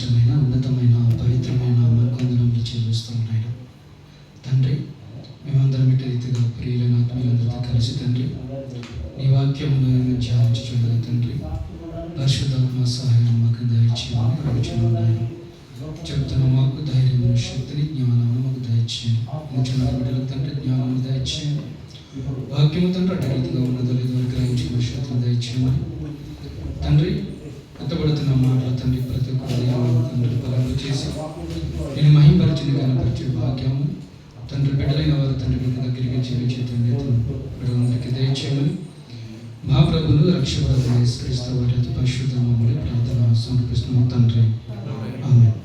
శ్రేష్టమైన ఉన్నతమైన పవిత్రమైన మనకొందనములు చెల్లిస్తాం నాయన. తండ్రి, మేమందరం ఇటు రీతిగా ప్రియులైన ఆత్మీయులందరితో కలిసి తండ్రి నీ వాక్యమును ధ్యానించుచుండగా తండ్రి పరిశుద్ధాత్మ సహాయం మాకు దయచేయమని అడుగుచున్నాం నాయన. చెప్తున్న మాకు ధైర్యం, శక్తిని, జ్ఞానాన్ని మాకు దయచేయండి. చిన్న బిడ్డలకు తండ్రి జ్ఞానాన్ని దయచేయండి. వాక్యము తండ్రి అటు రీతిగా ఉన్నదో లేదో గ్రహించిన శక్తిని దయచేయమని తండ్రి ఎత్తబడుతున్న మాటలు తండ్రి ప్రతి ఒక్క తండ్రి బలంగా చేసి నేను మహింపరిచిన కనపరిచే భాగ్యము తండ్రి బిడ్డలైన వారు తండ్రి మీ దగ్గరికి జీవించే తండ్రి బిడ్డలందరికీ దయచేయమని మా ప్రభును రక్షకుడైన యేసుక్రీస్తు వారి అతి పరిశుద్ధ నామములో ప్రార్థన సమర్పిస్తున్నాము తండ్రి. ఆమేన్.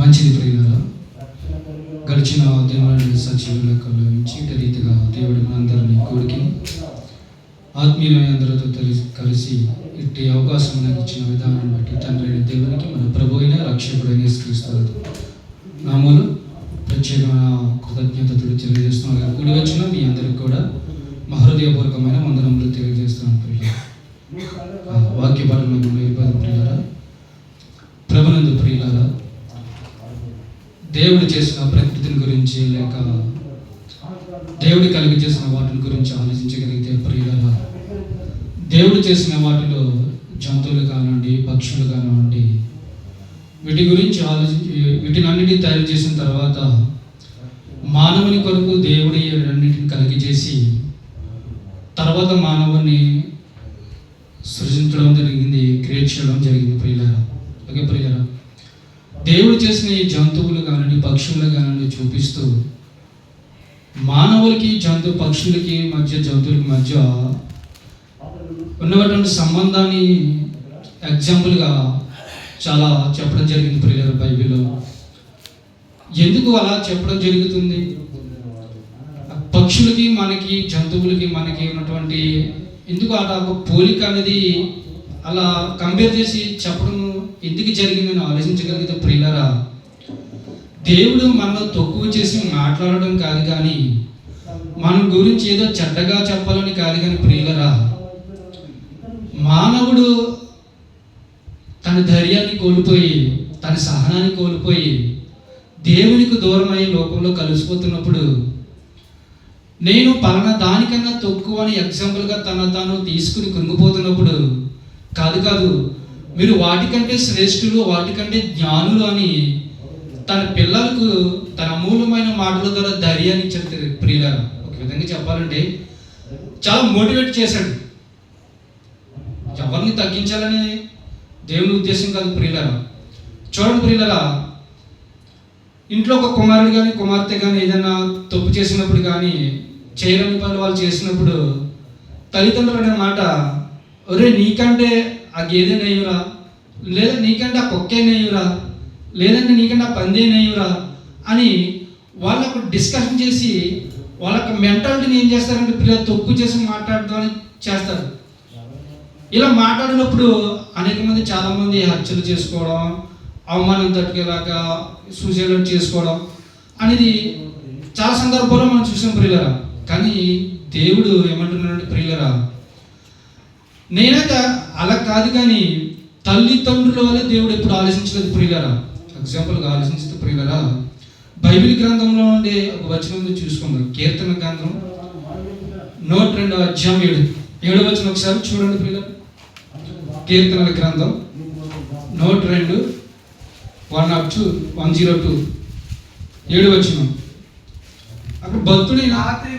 మంచిది ప్రియులారా, గడిచిన దినాలను సజీవులకు నుంచి ఇటు రీతిగా దేవుడి అందరినీ కూడికి ఆత్మీయులైన అందరితో కలిసి ఇట్టి అవకాశం నాకు ఇచ్చిన విధానం బట్టి తండ్రి అయిన దేవునికి మన ప్రభు అయిన రక్షకుడైన యేసుక్రీస్తు నామములో ప్రత్యేకమైన కృతజ్ఞతలు తెలియజేస్తున్నాను. కూడి వచ్చిన మీ అందరికి కూడా మా హృదయపూర్వకమైన వందనములు తెలియజేస్తున్నాను. ప్రియులారా, వాక్య పఠనంలో ఇబ్బంది ప్రియులారా, ప్రభునందు ప్రియులారా, దేవుడు చేసిన ప్రకృతిని గురించి లేక దేవుడు కలిగి చేసిన వాటిని గురించి ఆలోచించగలిగితే ప్రియులారా, దేవుడు చేసిన వాటిలో జంతువులు కానివ్వండి, పక్షులు కానివ్వండి, వీటి గురించి వీటిని అన్నిటిని తయారు చేసిన తర్వాత మానవుని కొరకు దేవుడు ఈ రెండింటిని కలిగి చేసి తర్వాత మానవుని సృజించడం జరిగింది, క్రియేట్ చేయడం జరిగింది ప్రియులారా. ఓకే ప్రియులారా, దేవుడు చేసిన ఈ జంతువులు కానివ్వండి, పక్షులు కానివ్వండి చూపిస్తూ మానవులకి పక్షులకి మధ్య జంతువులకి మధ్య ఉన్నటువంటి సంబంధాన్ని ఎగ్జాంపుల్గా చాలా చెప్పడం జరిగింది ప్రియులారా బైబిల్లో. ఎందుకు అలా చెప్పడం జరుగుతుంది? పక్షులకి మనకి జంతువులకి మనకి ఉన్నటువంటి ఎందుకు అలా ఒక పోలిక అనేది అలా కంపేర్ చేసి చెప్పడం ఎందుకు జరిగిందని ఆలోచించగలిగితే ప్రియులారా, దేవుడు మనలో తక్కువ చేసి మాట్లాడడం కాదు కానీ మన గురించి ఏదో చెడ్డగా చెప్పాలని కాదు కానీ ప్రియులారా, మానవుడు తన ధైర్యాన్ని కోల్పోయి తన సహనాన్ని కోల్పోయి దేవునికి దూరమై లోకంలో కలిసిపోతున్నప్పుడు నేను పలానా దానికన్నా తక్కువ అని ఎగ్జాంపుల్గా తాను తీసుకుని కృంగిపోతున్నప్పుడు కాదు మీరు వాటికంటే శ్రేష్ఠులు, వాటికంటే జ్ఞానులు అని తన పిల్లలకు తన అమూల్యమైన మాటల ద్వారా ధైర్యాన్ని ఇచ్చారు ప్రియులారా. ఒక విధంగా చెప్పాలంటే చాలా మోటివేట్ చేశాడు. ఎవరిని తగ్గించాలని దేవుని ఉద్దేశం కాదు ప్రియులారా. చూడండి ప్రియులారా, ఇంట్లో ఒక కుమారుడు కానీ కుమార్తె కానీ ఏదైనా తప్పు చేసినప్పుడు కానీ చేయలేని పనులు వాళ్ళు చేసినప్పుడు తల్లిదండ్రులు అనే మాట, ఒరే నీకంటే ఆ గేదె నెయ్యురా, లేదా నీకంటే ఆ కుక్కే నెయ్యురా, లేదంటే నీకంటే ఆ పందే నెయ్యురా అని వాళ్ళకు డిస్కషన్ చేసి వాళ్ళకి మెంటాలిటీని ఏం చేస్తారంటే పిల్లలు తప్పు చేసి మాట్లాడదామని చేస్తారు. ఇలా మాట్లాడినప్పుడు అనేక మంది చాలామంది హత్యలు చేసుకోవడం, అవమానం తట్టుకేలాగా సూసైడ్ చేసుకోవడం అనేది చాలా సందర్భాల్లో మనం చూసాం ప్రియులరా. కానీ దేవుడు ఏమంటున్నాడు ప్రియులరా, నేనైతే అలా కాదు కానీ తల్లిదండ్రుల వల్ల దేవుడు ఎప్పుడు ఆలోచించలేదు ప్రియులరా. ఎగ్జాంపుల్గా ఆలోచించదు ప్రియులరా, బైబిల్ గ్రంథంలో ఉండే ఒక వచనం చూసుకుందాం. కీర్తన గ్రంథం 102వ అధ్యాయం 7వ వచనం ఒకసారి చూడండి ప్రియులరా. కీర్తనల గ్రంథం 102 102 7వ వచనం. అక్కడ భక్తుడి రాత్రి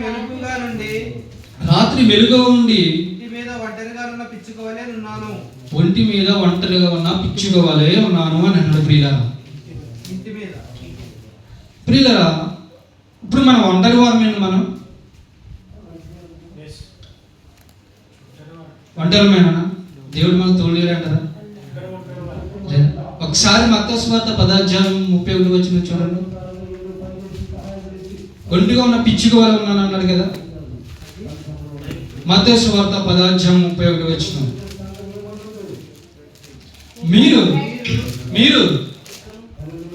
వెలుగుగా ఉండి ఒంటి మీద ఒంటరిగా ఉన్న పిచ్చుకోవాలే ఉన్నాను అని అన్నాడు ప్రియులారా. ప్రియులారా, ఇప్పుడు మనం ఒంటరి వారమేంటి? మనం ఒంటరిమేనా? దేవుడు మనకు తోడు అంటారా? ఒకసారి మత్తయి సువార్త 10:31 వచ్చిన చూడండి. ఒంటిగా ఉన్న పిచ్చుకోవాలి ఉన్నాను అన్నాడు కదా. మత్తయి సువార్త 10:31 వచ్చిన మీరు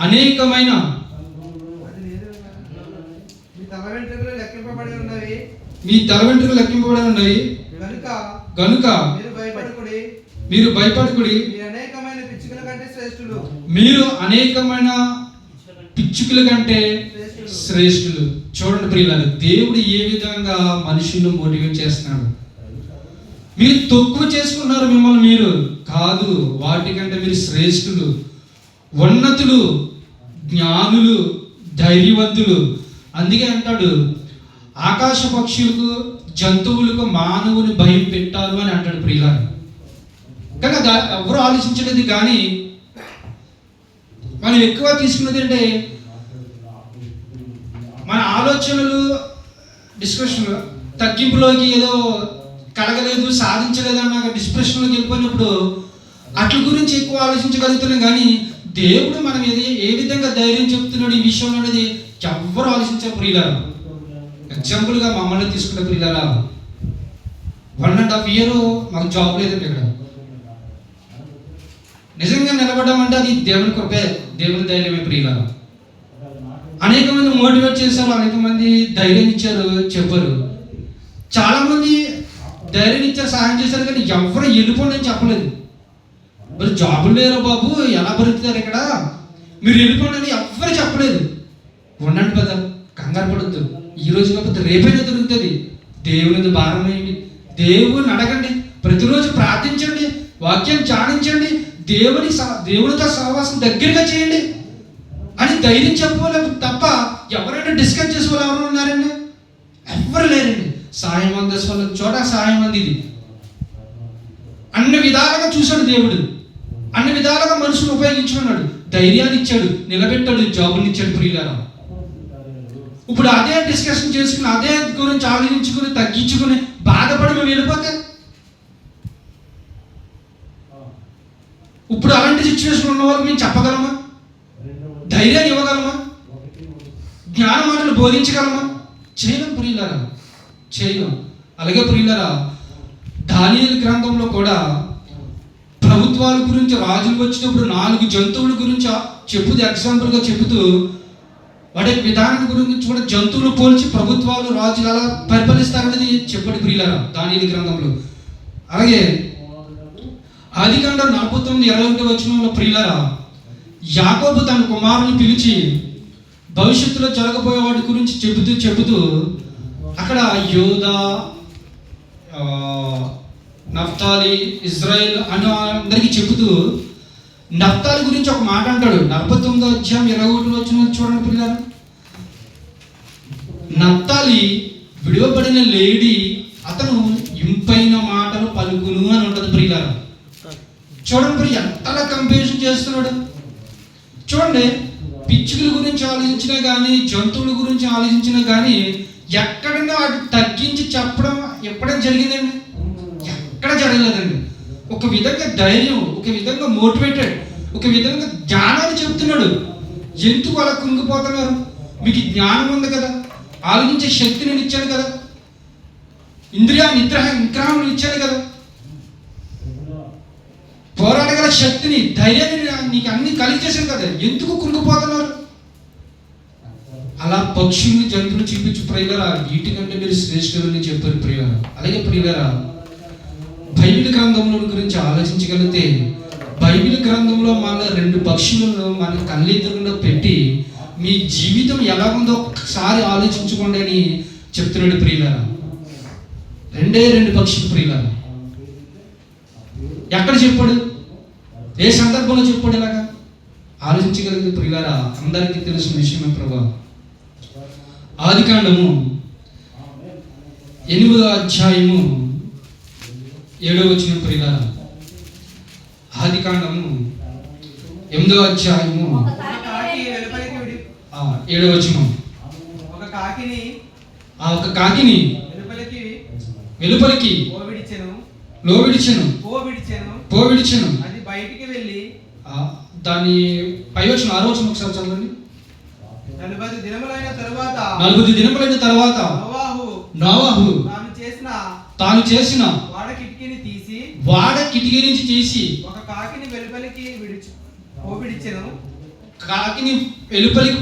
అనేకమైన మీ తల వెంట్రుకలు లెక్కింపబడి ఉన్నవి కనుక మీరు భయపడకుడి, మీరు అనేకమైన పిచ్చుకల కంటే శ్రేష్ఠులు. మీరు అనేకమైన పిచ్చుకల కంటే శ్రేష్ఠులు. చూడండి ప్రియులారా, దేవుడు ఏ విధంగా మనుషులను మోటివేట్ చేస్తున్నాడు. మీరు తక్కువ చేసుకున్నారు మిమ్మల్ని మీరు కాదు, వాటికంటే మీరు శ్రేష్ఠులు, ఉన్నతులు, జ్ఞానులు, ధైర్యవంతులు. అందుకే అంటాడు, ఆకాశ పక్షులకు జంతువులకు మానవుని భయం పెట్టారు అని అంటాడు ప్రియులారా. కానీ ఎవరు ఆలోచించలేదు. కానీ మనం ఎక్కువ తీసుకున్నది అంటే మన ఆలోచనలు డిస్కషన్ తగ్గింపులోకి ఏదో కలగలేదు, సాధించలేదు అన్న డిస్ప్రెషన్లోకి వెళ్ళిపోయినప్పుడు అట్ల గురించి ఎక్కువ ఆలోచించగలుగుతున్నాం. కానీ దేవుడు మనం ఏ విధంగా ధైర్యం చెప్తున్నాడు ఈ విషయంలో అనేది ఎవరు ఆలోచించారు ప్రియులారా. ఎగ్జాంపుల్గా మమ్మల్ని తీసుకుంటే ప్రియులారా, 1.5 year మాకు జాబ్ లేదండి. ఇక్కడ నిజంగా నిలబడ్డామంటే అది దేవుని కృపే, దేవుని ధైర్యమే ప్రియులారా. అనేక మంది మోటివేట్ చేశారు, అనేక మంది ధైర్యం ఇచ్చారు, చెప్పారు. చాలా మంది ధైర్యం ఇచ్చారు, సహాయం చేశారు. కానీ ఎవరు వెళ్ళిపోండి అని చెప్పలేదు. మరి జాబులు లేరా బాబు, ఎలా బతుకుతారు ఇక్కడ, మీరు వెళ్ళిపోండి అని ఎవ్వరు చెప్పలేదు. ఉండండి కదా, కంగారు పడద్దు, ఈ రోజు కాకపోతే రేపైనా దొరుకుతుంది. దేవుని భారం వేయండి, దేవుని అడగండి, ప్రతిరోజు ప్రార్థించండి, వాక్యం ధ్యానించండి, దేవునితో సహవాసం దగ్గరగా చేయండి అని ధైర్యం చెప్పలేదు తప్ప ఎవరైనా డిస్కస్ చేసే వాళ్ళు ఎవరు ఉన్నారండి? ఎవ్వరు లేరండి. సాయం అందేసే వాళ్ళ చోట సాయం అందిది. అన్ని విధాలుగా చూశాడు దేవుడు, అన్ని విధాలుగా మనుషులు ఉపయోగించుకున్నాడు, ధైర్యాన్ని ఇచ్చాడు, నిలబెట్టాడు, జాబుని ఇచ్చాడు ప్రియులారా. ఇప్పుడు అదే డిస్కషన్ చేసుకుని, అదే గురించి ఆలోచించుకుని, తగ్గించుకుని, బాధపడి మేము వెళ్ళిపోతే ఇప్పుడు అలాంటి సిచ్యువేషన్ ఉన్న వాళ్ళకి మేము చెప్పగలమా? ధైర్యాన్ని ఇవ్వగలమా? జ్ఞాన మాటలు బోధించగలమా? చేయలేం ప్రియులారా, చేయలేం. అలాగే ప్రియులారా, దానియేలు గ్రంథంలో కూడా ప్రభుత్వాల గురించి, రాజులు వచ్చినప్పుడు 4 జంతువుల గురించి చెప్పుతూ, ఎగ్జాంపుల్గా చెబుతూ వాటి విధానం గురించి కూడా జంతువులు పోల్చి ప్రభుత్వాలు, రాజులు అలా పరిపాలిస్తారనేది చెప్పాడు ప్రియులారా దానియేలు గ్రంథంలో. అలాగే ఆదికాండం 49:21 ప్రియులారా, యాకోబు తన కుమారుని పిలిచి భవిష్యత్తులో జరగబోయే వాటి గురించి చెబుతూ అక్కడ యోదా, నఫ్తాలి, ఇజ్రాయెల్ అని అందరికీ చెబుతూ నఫ్తాలి గురించి ఒక మాట అంటాడు. 49:21 చూడండి పిల్లలు. నఫ్తాలి విడివబడిన లేడీ, అతను ఇంపైన మాటలు పలుకును అని ఉంటుంది ప్రియులారా. చూడండి ప్రియ, ఎంతలా కంపారిజన్ చేస్తున్నాడు చూడండి. పిచ్చుకల గురించి ఆలోచించినా కానీ, జంతువుల గురించి ఆలోచించినా కానీ, ఎక్కడైనా వాటి తగ్గించి చెప్పడం ఎప్పుడైనా జరిగిందండి? ఎక్కడ జరగలేదండి. ఒక విధంగా ధైర్యం, ఒక విధంగా మోటివేటెడ్, ఒక విధంగా జ్ఞానాన్ని చెప్తున్నాడు. ఎందుకు అలా కుంగిపోతున్నారు? మీకు జ్ఞానం ఉంది కదా, ఆలోచించే శక్తి నేను ఇచ్చాను కదా, నిగ్రహం ఇచ్చాను కదా, పోరాడగల శక్తిని, ధైర్యాన్ని నీకు అన్ని కలిగి చేశాను కదా, ఎందుకు కుంగిపోతున్నారు? అలా పక్షుల్ని, జంతువులు చూపించు ప్రియులారా, వీటికంటే మీరు శ్రేష్ఠులని చెప్పారు ప్రియులారా. అలాగే ప్రియులారా, బైబిల్ గ్రంథంలో గురించి ఆలోచించగలిగితే, బైబిల్ గ్రంథంలో మన 2 పక్షులను మన కళ్ళెదురుగా పెట్టి మీ జీవితం ఎలా ఉందో ఒక్కసారి ఆలోచించుకోండి అని చెప్తున్నాడు ప్రియులారా. 2 పక్షులు ప్రియులారా. ఎక్కడ చెప్పాడు? ఏ సందర్భంలో చెప్పాడు? ఇలాగా ఆలోచించగలిగితే ప్రియులారా, అందరికీ తెలిసిన విషయమే ప్రభా. ఆదికాండము 8వ అధ్యాయము 7వ ప్రియులారా. ఆదికాండము 8వ అధ్యాయము 7వ. ఒక కాకిని వెలుపలికి పోవిడిచెను. అది బయటికి వెళ్ళి, దాని పైవచనం 6వ ఒకసారి చదవండి. 40 దినములైన తరువాత నోవాహు తాను చేసిన వాడ కిటికీ నుంచి తీసి ఒక కాకిని వెలుపలికి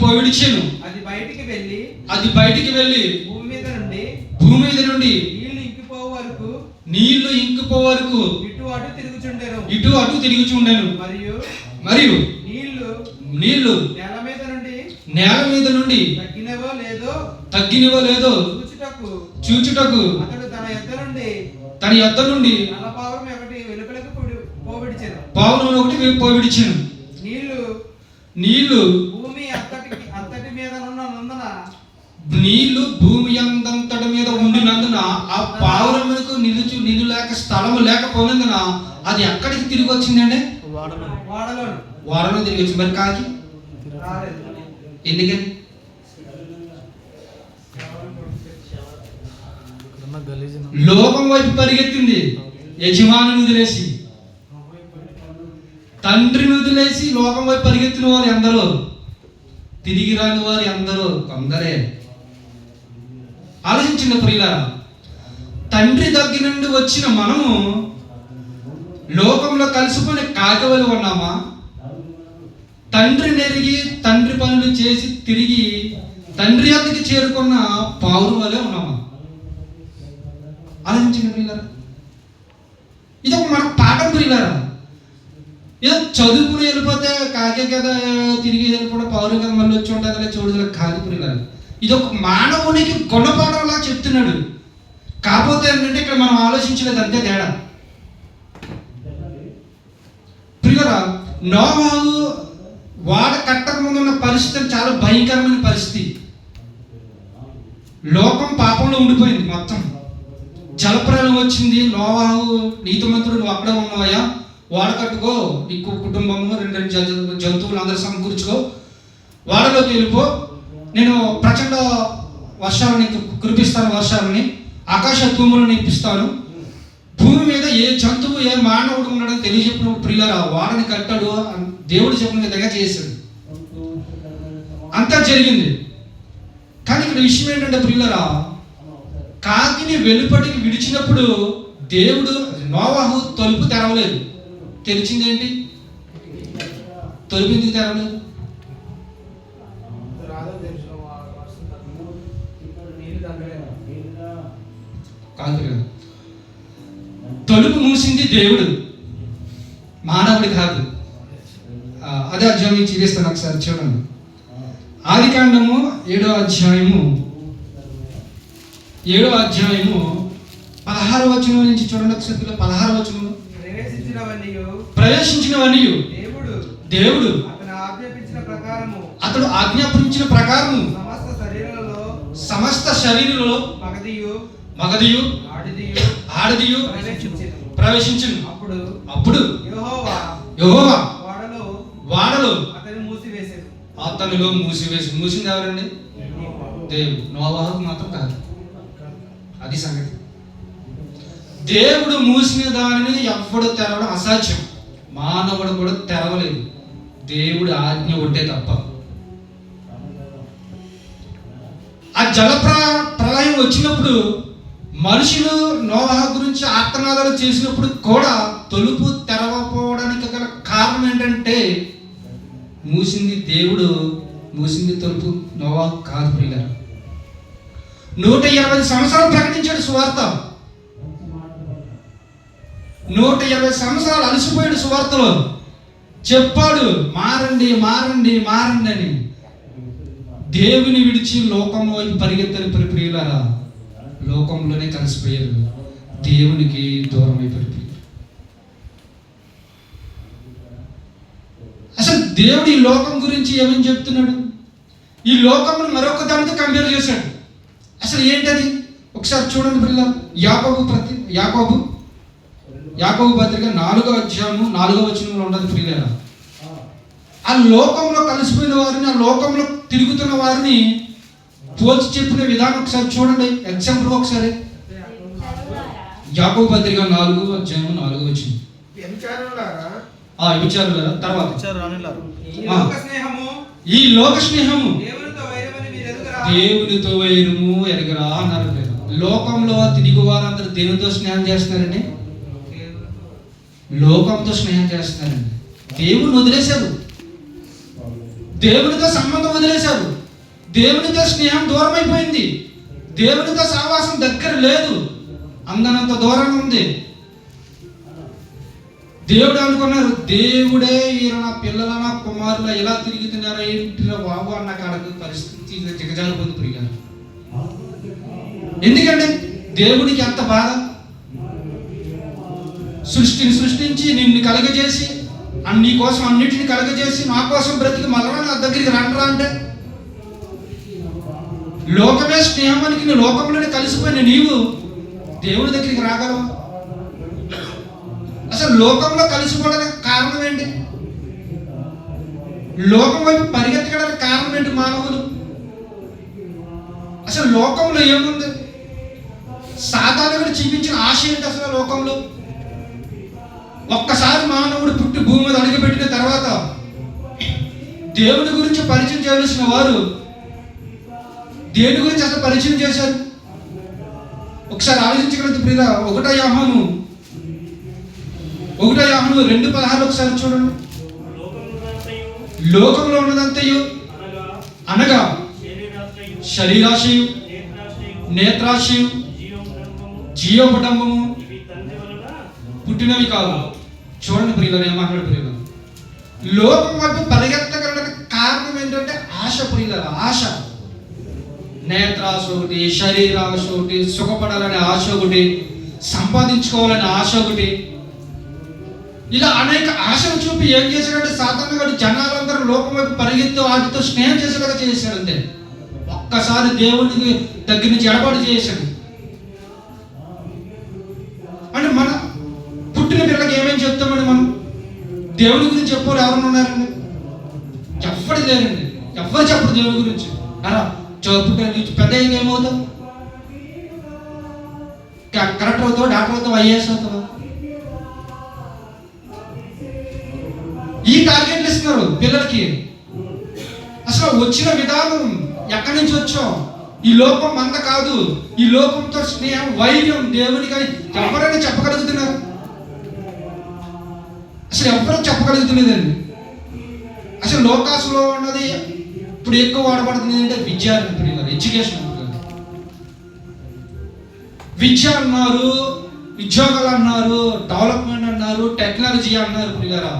పోవిడిచెను. అది బయటికి వెళ్ళి భూమి మీద నుండి నీళ్లు ఇంకిపో వరకు అటు తిరుగుచుండెను. ఇటు అటు తిరుగుచుండెను. మరియు నీళ్లు నేల మీద నుండి తగ్గినవో లేదో చూచుటకు అతడు తన యొద్ద నుండి పావురం ఒకటి పోవిడిచెను. నీళ్లు భూమి అందంతటి మీద ఉండినందున ఆ పావురమునకు నిలు లేక స్థలము లేకపోయినందున అది ఎక్కడికి తిరిగి వచ్చిందండి? వాడలో తిరిగి వచ్చింది. మరి కాకి ఎందుకని? లోకం వైపు పరిగెత్తింది. యజమానిని వదిలేసి, తండ్రిని వదిలేసి లోకం వైపు పరిగెత్తిన వారు ఎందరో, తిరిగి రాని వారు ఎందరో, కొందరే. ఆలోచించిన ప్రియులారా, తండ్రి దగ్గర నుండి వచ్చిన మనము లోకంలో కలిసిపోయిన కాకవలు ఉన్నామా? తండ్రి నెరిగి తండ్రి పనులు చేసి తిరిగి తండ్రి వద్దకి చేరుకున్న పావురం వలె ఉన్నామా? ఆలోచించిన ప్రియులారా, ఇది ఒక మనకు పాఠం ప్రియులారా. ఏదో చదువుకుని వెళ్ళిపోతే కాకే కదా తిరిగి వెళ్ళిపోవడం, పావురం కదా మళ్ళీ వచ్చి ఉంటుంది చూడదు కాదు ప్రియులారా. ఇది ఒక మానవునికి గుణపాఠంలా చెప్తున్నాడు. కాకపోతే ఏంటంటే ఇక్కడ మనం ఆలోచించలేదు, అంతే తేడా. ప్రియులారా, నోవాహు వాడ కట్టక ముందు ఉన్న పరిస్థితి చాలా భయంకరమైన పరిస్థితి. లోకం పాపంలో ఉండిపోయింది మొత్తం. జలప్రలయం వచ్చింది. నోవాహు, నీతిమంతుడు నువ్వు అక్కడే ఉన్నావయ్యా, వాడ కట్టుకో, నీకు కుటుంబము 2 జంతువులు అందరూ సమకూర్చుకో, వాడలోకి వెళ్ళిపో, నేను ప్రచండ వర్షాలని కురిపిస్తాను, వర్షాలని ఆకాశ తూములను ఇప్పిస్తాను, భూమి మీద ఏ జంతువు ఏ మానవుడు ఉన్నాడని తెలియజెప్పినప్పుడు ప్రియులారా వాడని కట్టాడు. దేవుడు చెప్పిన విధంగా చేశాడు. అంతా జరిగింది. కానీ ఇక్కడ విషయం ఏంటంటే ప్రియులారా, కాకిని వెలుపటికి విడిచినప్పుడు దేవుడు నోవాహు తలుపు తెరవలేదు. తెరిచింది ఏంటి? తలుపు ఎందుకు తెరవలేదు? కాదు కదా, తలుపు మూసింది దేవుడు, మానవుడి కాదు. అదే అధ్యాయం చూపిస్తాను ఒకసారి చూడండి. ఆదికాండము 7వ అధ్యాయము 16వ వచనం నుంచి చూడండి ఒకసారి. 16వ వచనం, ప్రవేశించినవన్నీ దేవుడు అతడు ఆజ్ఞాపించిన ప్రకారము సమస్త శరీరంలో మగదియు ఆడదియు ప్రవేశించును. అప్పుడు యెహోవా వాడలో అతనిలో మూసింది ఎవరండి? దేవుడు. నోవాహుకు మాత్రం కాదు. అది సంగతి. దేవుడు మూసిన దానిని ఎవ్వడు తెరవడం అసాధ్యం. మానవుడు కూడా తెరవలేదు, దేవుడు ఆజ్ఞ ఉంటే తప్ప. ఆ ప్రళయం వచ్చినప్పుడు మనుషులు నోవాహు గురించి ఆర్తనాదాలు చేసినప్పుడు కూడా తలుపు తెరవకపోవడానికి గల కారణం ఏంటంటే మూసింది దేవుడు, మూసింది తలుపు నోవాహు కాదు ప్రియులారా. 120 సంవత్సరాలు ప్రకటించాడు సువార్త. 120 సంవత్సరాలు అలసిపోయాడు సువార్తలో. చెప్పాడు మారండి మారండి మారండి అని. దేవుని విడిచి లోకంలో పరిగెత్తని ప్రియులారా, లోకంలోనే కలిసిపోయారు, దేవునికి దూరం అయిపోయారు. అసలు దేవుడు ఈ లోకం గురించి ఏమని చెప్తున్నాడు? ఈ లోకమును మరొక దానితో కంపేర్ చేశాడు. అసలు ఏంటది ఒకసారి చూడండి పిల్లలు. యాకోబు పత్రిక 4వ అధ్యాయము 4వ వచనంలో ఉన్నది ప్రియులారా. ఆ లోకంలో కలిసిపోయిన వారిని, ఆ లోకంలో తిరుగుతున్న వారిని పోల్చి చెప్పిన విధానం ఒకసారి చూడండి. ఎగ్జాంపుల్ ఒకసారి యాకోబు పత్రిక 4వ అధ్యాయము 4వ వచనం. విచారులారా, తర్వాత ఈ లోక స్నేహము దేవునితో వైరము ఎరగరా అన్నారు. లోకంలో తిరిగి వారందరూ దేవునితో స్నేహం చేస్తున్నారండి, లోకంతో స్నేహం చేస్తున్నారండి. దేవుని వదిలేశారు, దేవునితో సంబంధం వదిలేశారు, దేవునితో స్నేహం దూరం అయిపోయింది, దేవునితో సహవాసం దగ్గర లేదు, అందనంత దూరంగా ఉంది. దేవుడు అనుకున్నారు, దేవుడే ఈయన నా పిల్లల నా కుమారుల ఎలా తిరుగుతున్నారా ఏంటిరా బాబు అన్న కాడకు పరిస్థితి దిగజారిపోతుంది ప్రియులారా. ఎందుకంటే దేవుడికి ఎంత బాధ. సృష్టిని సృష్టించి నిన్ను కలగజేసి నీ కోసం అన్నిటిని కలగజేసి నా కోసం బ్రతికి మళ్ళా నా దగ్గరికి రంటరా అంటే, లోకమే స్నేహానికి నీ లోకంలోనే కలిసిపోయిన నీవు దేవుడి దగ్గరికి రాగలవా? అసలు లోకంలో కలిసిపోవడానికి కారణం ఏంటి? లోకం వైపు పరిగెత్తడానికి కారణం ఏంటి మానవులు? అసలు లోకంలో ఏముంది? సాతానుడు చూపించిన ఆశ ఏంటి అసలు లోకంలో? ఒక్కసారి మానవుడు పుట్టి భూమి మీద అడుగుపెట్టిన తర్వాత దేవుని గురించి పరిచయం చేయవలసిన వారు దేని గురించి అసలు పరిచయం చేశారు? ఒకసారి ఆలోచించగలిగితే ప్రియులా, 1 యోహాను 2:16 ఒకసారి చూడండి. లోకంలో ఉన్నదంతయు అనగా శరీరాశయు, నేత్రాశయు, జీవకుటుంబము పుట్టినవి కాదు. చూడండి ప్రియులను ఏమన్నాడు ప్రియులు, లోకం వైపు పరిగెత్తగలడానికి కారణం ఏంటంటే ఆశ ప్రియుల, ఆశ. నేత్రాశ ఒకటి, శరీరాశ ఒకటి, సుఖపడాలనే ఆశ ఒకటి, సంపాదించుకోవాలనే ఆశ ఒకటి, ఇలా అనేక ఆశలు చూపి ఏం చేశాడంటే సాతాను గారు జనాలందరూ లోకం వైపు పరిగెత్తి వాటితో స్నేహం చేసేలాగా చేశాడు. అంతే, ఒక్కసారి దేవునికి దగ్గర నుంచి ఎడబాటు చేశాడు. అంటే మన పుట్టిన పిల్లలకి ఏమేమి చెప్తామండి మనం? దేవుడి గురించి చెప్పారు ఎవరన్నా ఉన్నారండి? ఎవ్వడి లేరండి, ఎవ్వరు చెప్పరు దేవుడి గురించి. అలా పుట్టిన పెద్ద ఏమవుతావు? కలెక్టర్ అవుతావు, డాక్టర్ అవుతావు, ఐఏఎస్ అవుతావు. ఈ టార్గెట్లు ఇస్తున్నారు పిల్లలకి. అసలు వచ్చిన విధానం ఎక్కడి నుంచి వచ్చాం? ఈ లోకం మంద కాదు, ఈ లోకంతో స్నేహం, వైర్యం దేవునికి ఎవరైనా చెప్పగలుగుతున్నారు? అసలు ఎవరు చెప్పగలుగుతున్నదండి? అసలు లోకాసులో ఉన్నది ఇప్పుడు ఎక్కువ వాడబడుతుంది అంటే విద్య, ఎడ్యుకేషన్. విద్య అన్నారు, ఉద్యోగాలు అన్నారు, డెవలప్మెంట్ అన్నారు, టెక్నాలజీ అన్నారు. ప్రియులారా,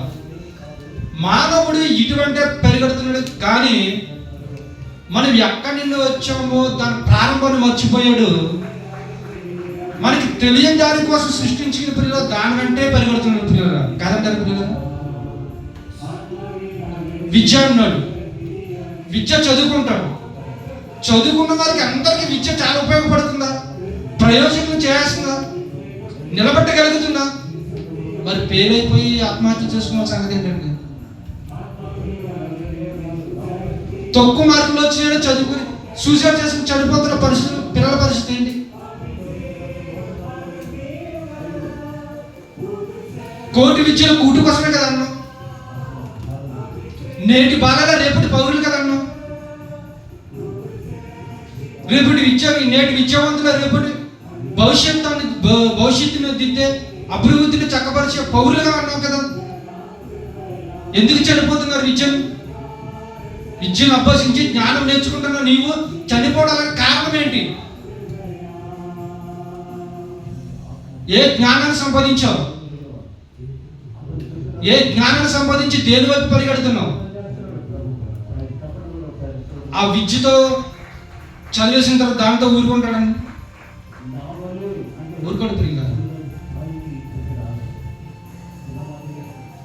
మానవుడు ఇటువంటి పరిగెడుతున్నాడు, కానీ మనం ఎక్కడి నుండి వచ్చామో దాని ప్రారంభాన్ని మర్చిపోయాడు. మనకి తెలియని దాని కోసం సృష్టించిన ప్రియులు దాని వెంటే పరిగెడుతున్నాడు ప్రియులు కాదంటారు ప్రియులు. విద్య అన్నాడు, విద్య చదువుకుంటాడు. చదువుకున్న వారికి అందరికీ విద్య చాలా ఉపయోగపడుతుందా? ప్రయోజనం చేస్తుందా? నిలబెట్టగలుగుతుందా? మరి పేరైపోయి ఆత్మహత్య చేసుకున్న సంగతి ఏంటండి? తక్కువ మార్కులు వచ్చిన చదువుకుని సూసైడ్ చేసుకుని చనిపోతున్న పరిస్థితులు, పిల్లల పరిస్థితి ఏంటి? కోటి విద్యలు కూటు కోసమే కదా అన్నాం. నేటి బాలల రేపటి పౌరులు కదా అన్నాం. రేపటి నేటి విద్యావంతుల రేపటి భవిష్యత్తును దిద్దే, అభివృద్ధిని చక్కపరిచే పౌరులుగా అన్నాం కదా. ఎందుకు చనిపోతున్నారు? విద్యను అభ్యసించి జ్ఞానం నేర్చుకుంటున్న నీవు చనిపోవడానికి కారణం ఏంటి? ఏ జ్ఞానాన్ని సంపాదించావు? ఏ జ్ఞానాన్ని సంపాదించి దేని వైపు పరిగెడుతున్నావు? ఆ విద్యతో చదివేసిన తర్వాత దాంతో ఊరుకుంటాడని ఊరుకోడు ప్రియులారా.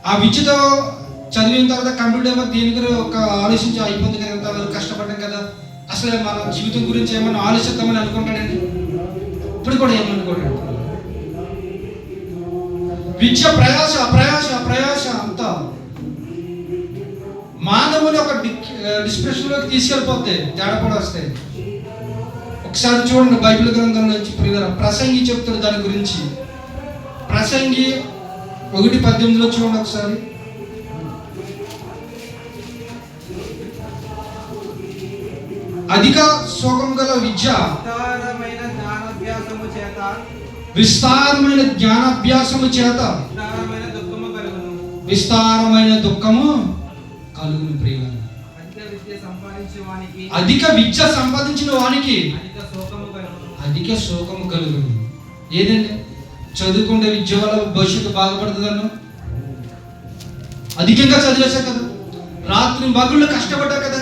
ఆ విద్యతో చదివిన తర్వాత కంప్యూటర్ దేని గురించి ఒక ఆలోచించి అయిపోతుంది కదా, అంతవరకు కష్టపడ్డాం కదా, అసలు మన జీవితం గురించి ఏమన్నా ఆలోచిద్దామని అనుకుంటాడండి. ఇప్పుడు కూడా ఏమనుకోండి. విద్య ప్రయాస ప్రయాస ప్రయాస అంతా మానవుని ఒక డిస్ప్రెషన్లోకి తీసుకెళ్ళిపోతే తేడా కూడా వస్తాయి. ఒకసారి చూడండి బైబిల్ గ్రంథంలో వచ్చి ప్రియులారా, ప్రసంగి చెప్తాడు దాని గురించి. ప్రసంగి 1:18 చూడండి ఒకసారి. అధిక శోకం గల విద్య విస్తారమైన జ్ఞానాభ్యాసము చేత విస్తారమైన దుఃఖము కలుగును ప్రియులారా. అధిక విద్య సంపాదించిన వానికి అధిక శోకము కలుగును. ఏదండి? చదువుకుంటే విద్య వల్ల భవిష్యత్తు బాగుపడుతుందన్నా, అధికంగా చదివేశా కదా, రాత్రి పగుళ్ళు కష్టపడ్డా కదా,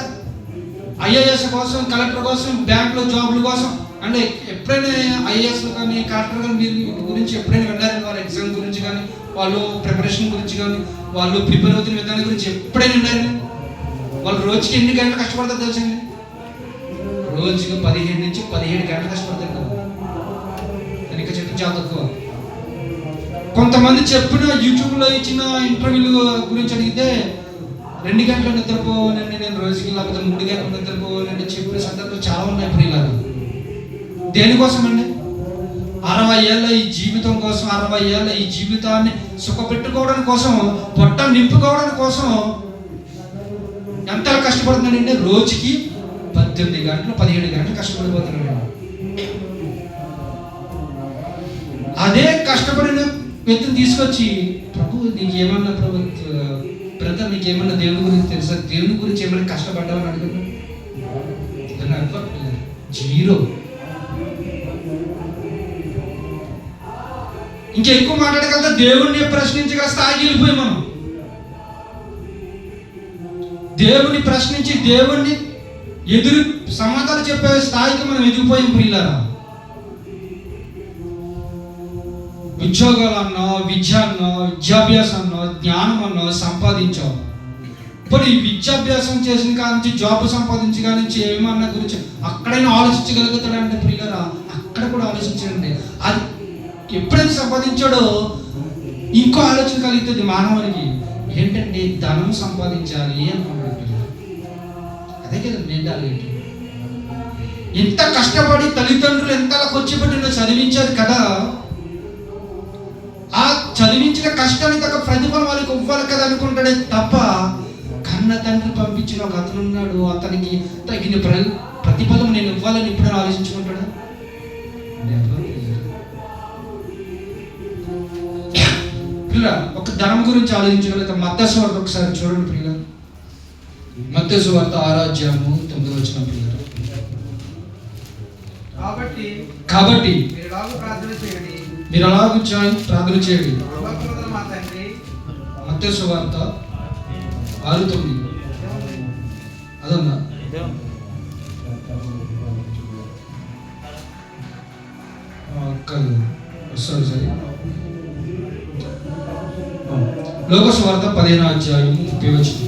ఐఏఎస్ కోసం, కలెక్టర్ కోసం, బ్యాంకులో జాబుల కోసం. అంటే ఎప్పుడైనా ఐఏఎస్ కానీ కలెక్టర్ కానీ మీరు గురించి ఎప్పుడైనా విన్నారని, వాళ్ళ ఎగ్జామ్ గురించి కానీ, వాళ్ళు ప్రిపరేషన్ గురించి కానీ, వాళ్ళు ప్రిపేర్ అవుతున్న విధానం గురించి ఎప్పుడైనా విన్నారని? వాళ్ళు రోజుకి ఎన్ని గంటలు కష్టపడతారు తెలుసండి? రోజుకి 15 నుంచి 17 గంటలు కష్టపడతారు కదా. నేను ఇంకా చెప్పిన చాలా తక్కువ. కొంతమంది చెప్పిన యూట్యూబ్లో ఇచ్చిన ఇంటర్వ్యూల గురించి అడిగితే 2 గంటలు నిద్రపోవాలండి నేను రోజుకి, లేకపోతే 3 గంటలు నిద్రపోవాలండి చెప్పిన సందర్భాలు చాలా ఉన్నాయి. ప్రియులారా, దేనికోసం అండి? 60 ఏళ్ళ ఈ జీవితం కోసం, 60 ఏళ్ళ ఈ జీవితాన్ని సుఖపెట్టుకోవడం కోసం, పొట్ట నింపుకోవడం కోసం ఎంత కష్టపడుతున్నాడండి? రోజుకి 18 గంటలు 17 గంటలు కష్టపడిపోతున్నాడు. అదే కష్టపడిన వ్యక్తిని తీసుకొచ్చి, ప్రభు నీకేమన్నా, ప్రభు బ్రదర్ నీకేమన్నా దేవుని గురించి తెలుసా, దేవుని గురించి ఏమైనా కష్టపడ్డామని అడుగుతున్నాడు. జీరో. ఇంకా ఎక్కువ మాట్లాడగలదా? దేవుణ్ణి ప్రశ్నించగల స్థాయికి వెళ్ళిపోయి మనం. దేవుని ప్రశ్నించి దేవుణ్ణి ఎదురు సమాధానం చెప్పే స్థాయికి మనం ఎదిగిపోయాం. ప్రియులారా, ఉద్యోగాలన్నో, విద్యాభ్యాసాన్నో, జ్ఞానం అన్నో సంపాదించావు. ఇప్పుడు ఈ విద్యాభ్యాసం చేసిన కానించి, జాబ్ సంపాదించి కానించి ఏమన్నా గురించి అక్కడైనా ఆలోచించగలుగుతాడంటే ప్రియులారా, అక్కడ కూడా ఆలోచించండి. అది ఎప్పుడైతే సంపాదించాడో ఇంకో ఆలోచన కలుగుతుంది మానవునికి. ఏంటంటే ధనం సంపాదించాలి అనుకుంటాడు. అదే కదా నిండాలి. ఎంత కష్టపడి తల్లిదండ్రులు ఎంతలా ఖర్చుపెట్టిన చదివించారు కదా, ఆ చదివించిన కష్టానికి తగ్గ ప్రతిఫలం వాళ్ళకి ఇవ్వాలి కదా అనుకుంటాడే తప్ప, కన్న తండ్రి పంపించిన ఒక అతను ఉన్నాడు, అతనికి తగిన ప్రతిఫలం నేను ఇవ్వాలని ఇప్పుడు ఆలోచించుకుంటాడు. పిల్ల ఒక ధనం గురించి ఆలోచించగలిగితే మత్తయి సువార్త ఒకసారి చూడండి ప్రియుల. మత్తయి సువార్త 6వ అధ్యాయము 9వ వచనం ప్రియుల. కాబట్టి మీరు అలాగూ ప్రార్థన చేయండి. మత్తయి సువార్త 6:9 అదన్నా సరే. లోక సువార్త 15వ అధ్యాయం 30వ వచనం.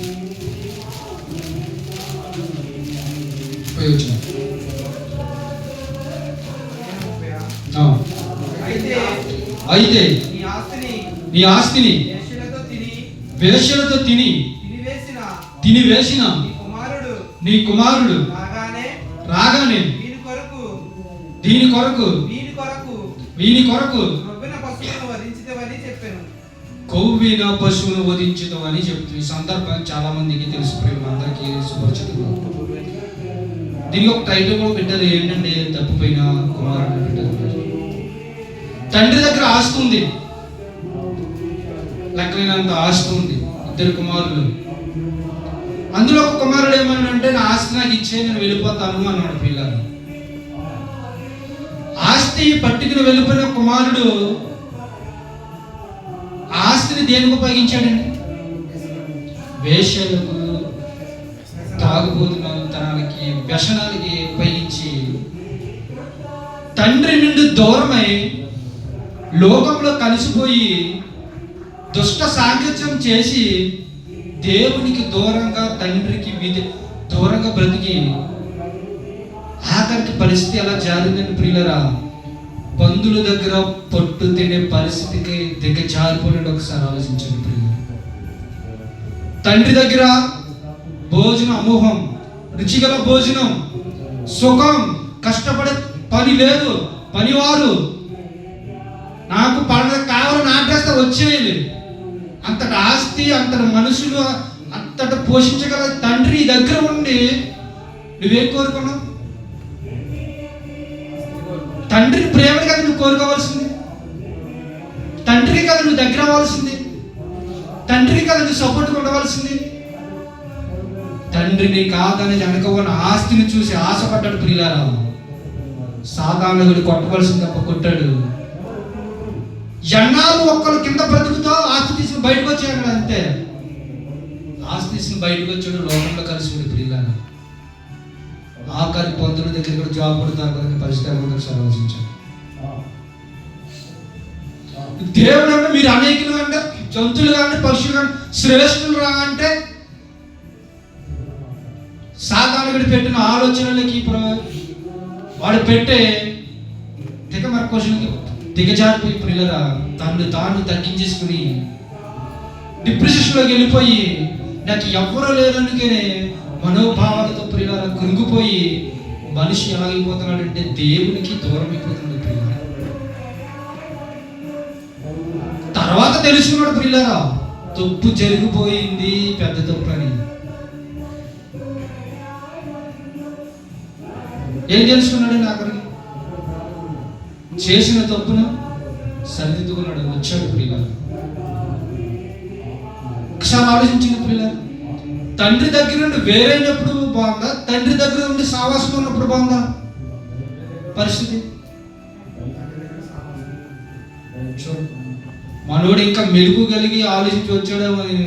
అయితే నీ ఆస్తిని వేశ్యలతో తినివేసిన నీ కుమారుడు రాగానే దీని కొరకు కొవ్విన పశువును వధించుతాం అని చెప్తుంది. ఈ సందర్భం చాలా మందికి తెలుసు, అందరికీ సుపరిచితం. దీనికి ఒక టైటిల్ కూడా పెట్టారు, ఏంటంటే తప్పిపోయిన కుమారుడు పెట్టారు. తండ్రి దగ్గర ఆస్తి ఉంది, లెక్కలేనంత ఆస్తి ఉంది, 2 కుమారులు. అందులో ఒక కుమారుడు ఏమన్నాడంటే, నా ఆస్తి నాకు ఇచ్చే నేను వెళ్ళిపోతాను అన్నాడు. పిల్లలు ఆస్తి పట్టుకుని వెళ్ళిపోయిన కుమారుడు ఆస్తిని దేనికి ఉపయోగించాడండి? వేశ్యలకు, తాగుబోతుతనాలకి, వ్యసనాలకి ఉపయోగించి తండ్రి నుండి దూరమై లోకంలో కలిసిపోయి దుష్ట సాంగత్యం చేసి దేవునికి దూరంగా, తండ్రికి దూరంగా బ్రతికి ఆఖరికి పరిస్థితి ఎలా జారిందని ప్రియులరా, బంధువుల దగ్గర పొట్టు తినే పరిస్థితికి దిగజారిపోయినట్టు ఒకసారి ఆలోచించండి ప్రియులు. తండ్రి దగ్గర భోజనం అమోహం, రుచిగల భోజనం, సుఖం, కష్టపడే పని లేదు, పనివారు నాకు పలానా కావాలని ఆడ్రేస్తే వచ్చేయాలి, అంతటి ఆస్తి, అంతటి మనుషులు, అంతటి పోషించగల తండ్రి దగ్గర ఉండి నువ్వేం కోరుకున్నావు? తండ్రి ప్రేమని కదా నువ్వు కోరుకోవాల్సింది, తండ్రికి కదా నువ్వు దగ్గర అవ్వాల్సింది, తండ్రికి కదా నువ్వు సపోర్ట్గా ఉండవలసింది. తండ్రిని కాదని వెనకన్న ఆస్తిని చూసి ఆశపడ్డాడు ప్రియులారా. సాధారణుడు కొట్టవలసింది తప్ప కొట్టాడు. ఎన్నాళ్ళు ఒక్కరు కింద బ్రతుకుతో ఆస్తి తీసుకుని బయటకు వచ్చాడు అంతే. చేసుకుని బయటకు వచ్చాడు, లోకంలో కలిసిపోయి ప్రియులారా. ఆఖరి పొందుల దగ్గర కూడా జాబ్ కూడా దొరకదని పరిస్థితి ఒకసారి ఆలోచించాడు. దేవుడు అంటే మీరు అనేకులు అంటే, జంతువులు కానీ పక్షులు కానీ శ్రేష్ఠులు రా అంటే సాతానుడు పెట్టిన ఆలోచనలకి వాడు పెట్టే దిగజారిపోయి ప్రియులరా తాను తగ్గించేసుకుని డిప్రెషన్లోకి వెళ్ళిపోయి నాకు ఎవ్వరూ లేదనుకనే మనోభావాలతో ప్రియులరా కృంగిపోయి మనిషి ఎలాగైపోతున్నాడంటే దేవునికి దూరం అయిపోతున్నాడు ప్రియులరా. తర్వాత తెలుసుకున్నాడు ప్రియులరా తప్పు జరిగిపోయింది, పెద్ద తప్పు అని. ఏం తెలుసుకున్నాడు? ఆఖరికి చేసిన తప్పును సరిదిద్దుకున్నాడు, వచ్చాడు ప్రియులారా. ఒకసారి ఆలోచించిన ప్రియులారా, తండ్రి దగ్గర నుండి వేరైనప్పుడు బాగుందా, తండ్రి దగ్గర నుండి సావాసం ఉన్నప్పుడు బాగుందా పరిస్థితి? చూడు, మనోడు ఇంకా మెలుగు కలిగి ఆలోచించి వచ్చాడో అని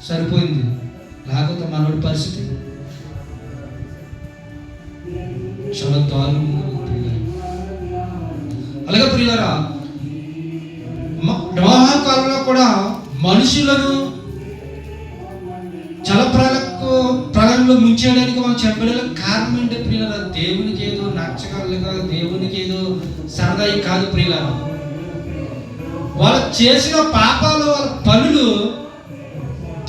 సరిపోయింది, లేకపోతే మనోడి పరిస్థితి చాలా దారుణంగా. అలాగే ప్రియులారా, నోహ కాలంలో కూడా మనుషులను ప్రళయంలో ముంచేయడానికి మనం చెప్పడానికి కారణం ఏంటి ప్రియులారా? దేవునికి ఏదో నచ్చగలగా, దేవునికి ఏదో సరదా కాదు ప్రియులారా. వాళ్ళు చేసిన పాపాలు, వాళ్ళ పనులు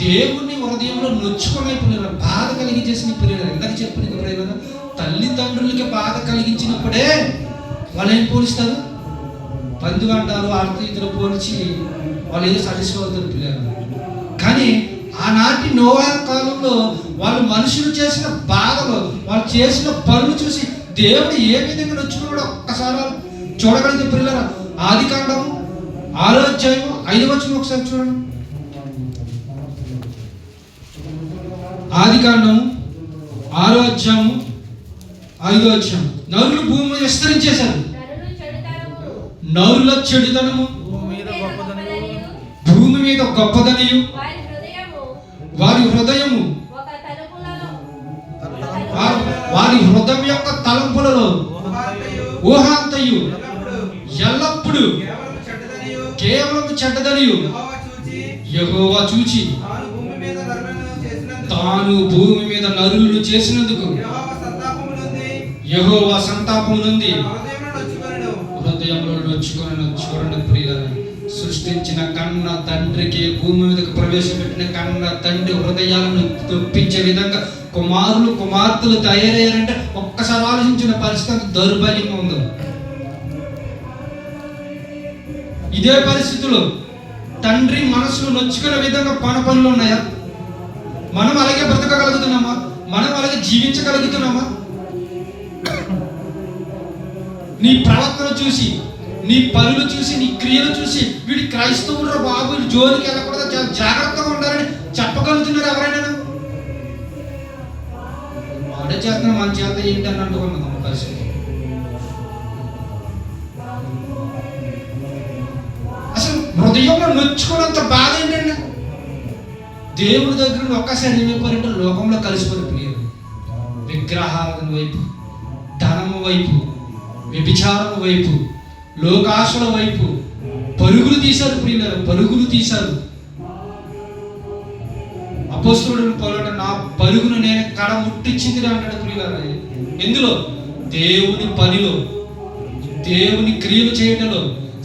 దేవుని హృదయంలో నొచ్చుకునే ప్రియులారా, బాధ కలిగించేసిన ప్రియులారా. ఇందాక చెప్పిన ప్రియులారా, తల్లిదండ్రులకి బాధ కలిగించినప్పుడే వాళ్ళు ఏం పోలిస్తారు? పంది అంటారు, ఆర్తీతులు పోల్చి వాళ్ళు ఏదో సాటిస్ఫై అవుతారు పిల్లలు. కానీ ఆనాటి నోవా కాలంలో వాళ్ళు మనుషులు చేసిన బాధలు, వాళ్ళు చేసిన పనులు చూసి దేవుడు ఏ విధంగా నొచ్చుకున్నాడో ఒక్కసారి చూడగలిగితే పిల్లల ఆదికాండం 6వ అధ్యాయం 5వ వచనం ఒకసారి చూడండి. ఆదికాండం 6వ అధ్యాయం 5వ వచనం. నరులు భూమిని విస్తరించేశారు, నరుల చెడుతనము భూమి మీద గొప్పదనియు, వారి హృదయం యొక్క తలంపులలో ఊహాంతయు ఎల్లప్పుడు కేవలం చెడ్డదనియు యెహోవా చూచి తాను భూమి మీద నరులను చేసినందుకు యెహోవా సంతాపం నుండి హృదయంలో నొచ్చుకొని. చూడండి ప్రియులారా, సృష్టించిన కన్న తండ్రికి, భూమి మీదకు ప్రవేశపెట్టిన కన్న తండ్రి హృదయాలను తొప్పించే విధంగా కుమారులు కుమార్తెలు తయారయ్యారంటే ఒక్కసారి ఆలోచించిన పరిస్థితి దౌర్భాగ్యంగా ఉందో. ఇదే పరిస్థితుల్లో తండ్రి మనసును నొచ్చుకునే విధంగా పనులు ఉన్నాయా? మనం అలాగే బ్రతకగలుగుతున్నామా? మనం అలాగే జీవించగలుగుతున్నామా? నీ ప్రవర్తన చూసి, నీ పనులు చూసి, నీ క్రియలు చూసి వీడి క్రైస్తవుడు బాబు జోలికి వెళ్ళకూడదు, చాలా జాగ్రత్తగా ఉండాలని చెప్పగలుగుతున్నారు ఎవరైనా? వాడే చేస్తున్నా మన చేత ఏంటి అని అంటుకున్నాం పరిస్థితి. అసలు హృదయంలో నొచ్చుకున్నంత బాధ ఏంటండి? దేవుడి దగ్గర ఒక్కసారి ఏమైపోయారంటే లోకంలో కలిసిపోయిపోయారు. విగ్రహాల వైపు, ధనము వైపు, వ్యభిచారం వైపు, లోకాశల వైపు పరుగులు తీశారు ప్రియులారా, పరుగులు తీశారు. అపోస్తలుడు పౌలు నా పరుగును నేను కడ ముట్టించింది అంటాడు ప్రియులారా. ఎందులో? దేవుని పనిలో, దేవుని క్రియలు చేయటంలో,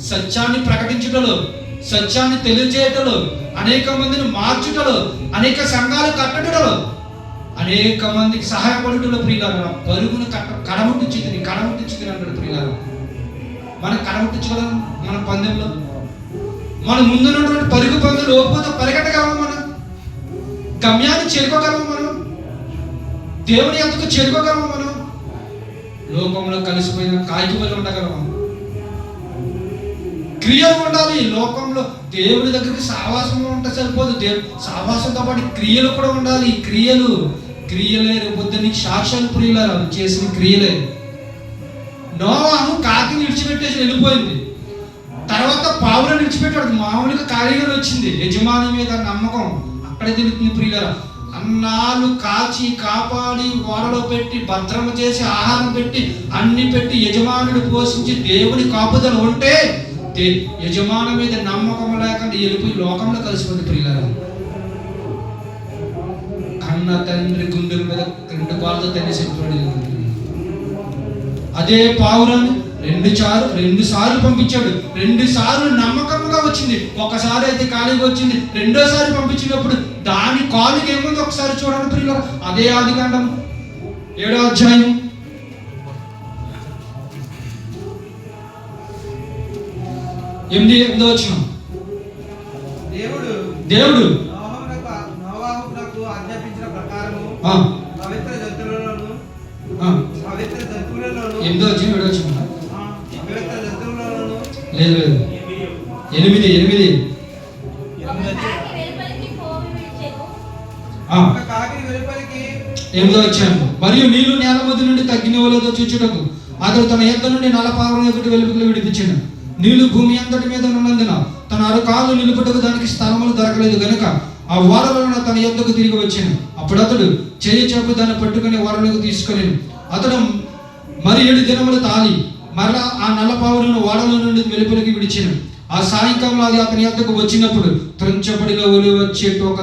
సత్యాన్ని ప్రకటించటంలో, సత్యాన్ని తెలియజేయటంలో, అనేక మందిని మార్చుటలో, అనేక సంఘాలు కట్టడంలో, అనేక మందికి సహాయపడుటలో ప్రియులారా పరుగును కడముట్టించింది అంటాడు ప్రియులారా. మనం కడముట్టించగలం? మన పందెంలో మన ముందున్నటువంటి పరుగు పందెం లోపల పరిగెట్టగలమా? మనం గమ్యాన్ని చేరుకోగలమా? మనం దేవుని ఎందుకు చేరుకోగలమా? మనం లోకంలో కలిసిపోయిన కాగితాలు ఉండగలమా? క్రియలు ఉండాలి లోకంలో. దేవుని దగ్గరికి సావాసంలో ఉంటే సరిపోదు, సావాసంతో పాటు క్రియలు కూడా ఉండాలి. క్రియలే రేపొద్దు నీకు సాక్ష్యాలు ప్రియులారా చేసిన క్రియలే. నోవాహు కాకిని విడిచిపెట్టేసి వెళ్ళిపోయింది. తర్వాత పావులను విడిచిపెట్టాడు. మామూలుగా ఖాళీగా వచ్చింది. యజమాని మీద నమ్మకం అక్కడే తెలుస్తుంది ప్రియులారా. అన్నాళ్ళు కాచి కాపాడి ఓడలో పెట్టి భద్రం చేసి ఆహారం పెట్టి అన్ని పెట్టి యజమానుడు పోషించి దేవుని కాపుదల ఉంటే యజమాను మీద నమ్మకం లేకుండా వెళ్ళిపోయి లోకంలో కలిసిపోతే ప్రియులారా. కన్న తండ్రి గుండెల మీద 2 కాళ్ళతో తన్నేసేటువంటి అదే పావురాన్ని 2 సార్లు పంపించాడు. 2 సార్లు నమ్మకంగా వచ్చింది. ఒకసారి అయితే ఖాళీగా వచ్చింది. 2వ సారి పంపించినప్పుడు దాని కాలుకి ఏముంది ఒకసారి చూడండి ప్రియులారా. అదే ఆదికాండం 7వ అధ్యాయం 8వ వచనం. దేవుడు నోవాహునకు ఆజ్ఞాపించిన ప్రకారము పవిత్ర జంతువులలోను 8వ అధ్యాయం 7వ వచనం. పవిత్ర జంతువులలోను లేదు 8 కాకి వెలుపలికి 8వ అధ్యాయం. మరియు నీళ్లు నేల మధ్య నుండి తగ్గినవో లేదో చూచుటకు అతడు తన యొద్ద నుండి నలపావురం ఒకటి వెలుపలికి విడిపించాడు. నీళ్లు భూమి అంతటి మీద ఉన్నందున తన అరకాలు నిలుపుటకు దానికి స్థలములు దొరకలేదు గనుక ఆ ఓడలను తన యొద్దకు తిరిగి వచ్చాను. అప్పుడు అతడు చెయ్యి చాపు దాన్ని పట్టుకుని ఓడలోకి తీసుకొని అతడు మరి 7 దినములు తాలి మరలా ఆ నల్లపావులను ఓడల నుండి వెలుపలికి విడిచాను. ఆ సాయంకాలం అది అతని యొద్దకు వచ్చినప్పుడు త్రంచబడిన ఒలి వచ్చేట్టు ఒక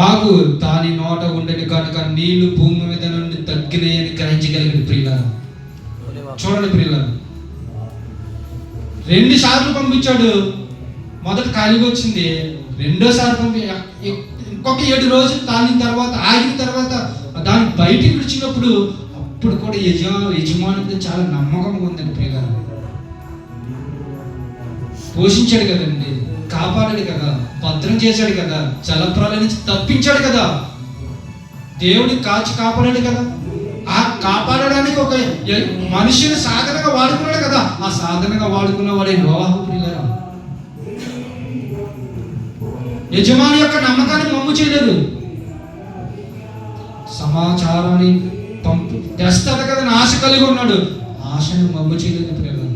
ఆకు దాని నోట ఉండని కనుక నీళ్లు భూమి మీద నుండి తగ్గినాయని గ్రహించగలిగిన ప్రియులారా. చూడండి ప్రియులారా, 2 సార్లు పంపించాడు. మొదట ఖాళీగా వచ్చింది. 2వ సారి ఇంకొక 7 రోజులు తాగిన తర్వాత ఆగిన తర్వాత దాన్ని బయటికి విడిచినప్పుడు అప్పుడు కూడా యజమానికి చాలా నమ్మకంగా ఉందండి ప్రియులారా. పోషించాడు కదండి, కాపాడాడు కదా, భద్రం చేశాడు కదా, జలప్రాల నుంచి తప్పించాడు కదా, దేవుడి కాచి కాపాడాడు కదా. ఆ కాపాడడానికి ఒక మనిషిని సాధనగా వాడుకున్నాడు కదా. ఆ సాధనగా వాడుకున్న వాడే నోవాహు ప్రియులారా. యజమాని యొక్క నమ్మకాన్ని మమ్ము చేయలేదు. సమాచారాన్ని తెస్తాడు కదా ఆశ కలిగి ఉన్నాడు. ఆశను మమ్ము చేయలేదు ప్రియులారా.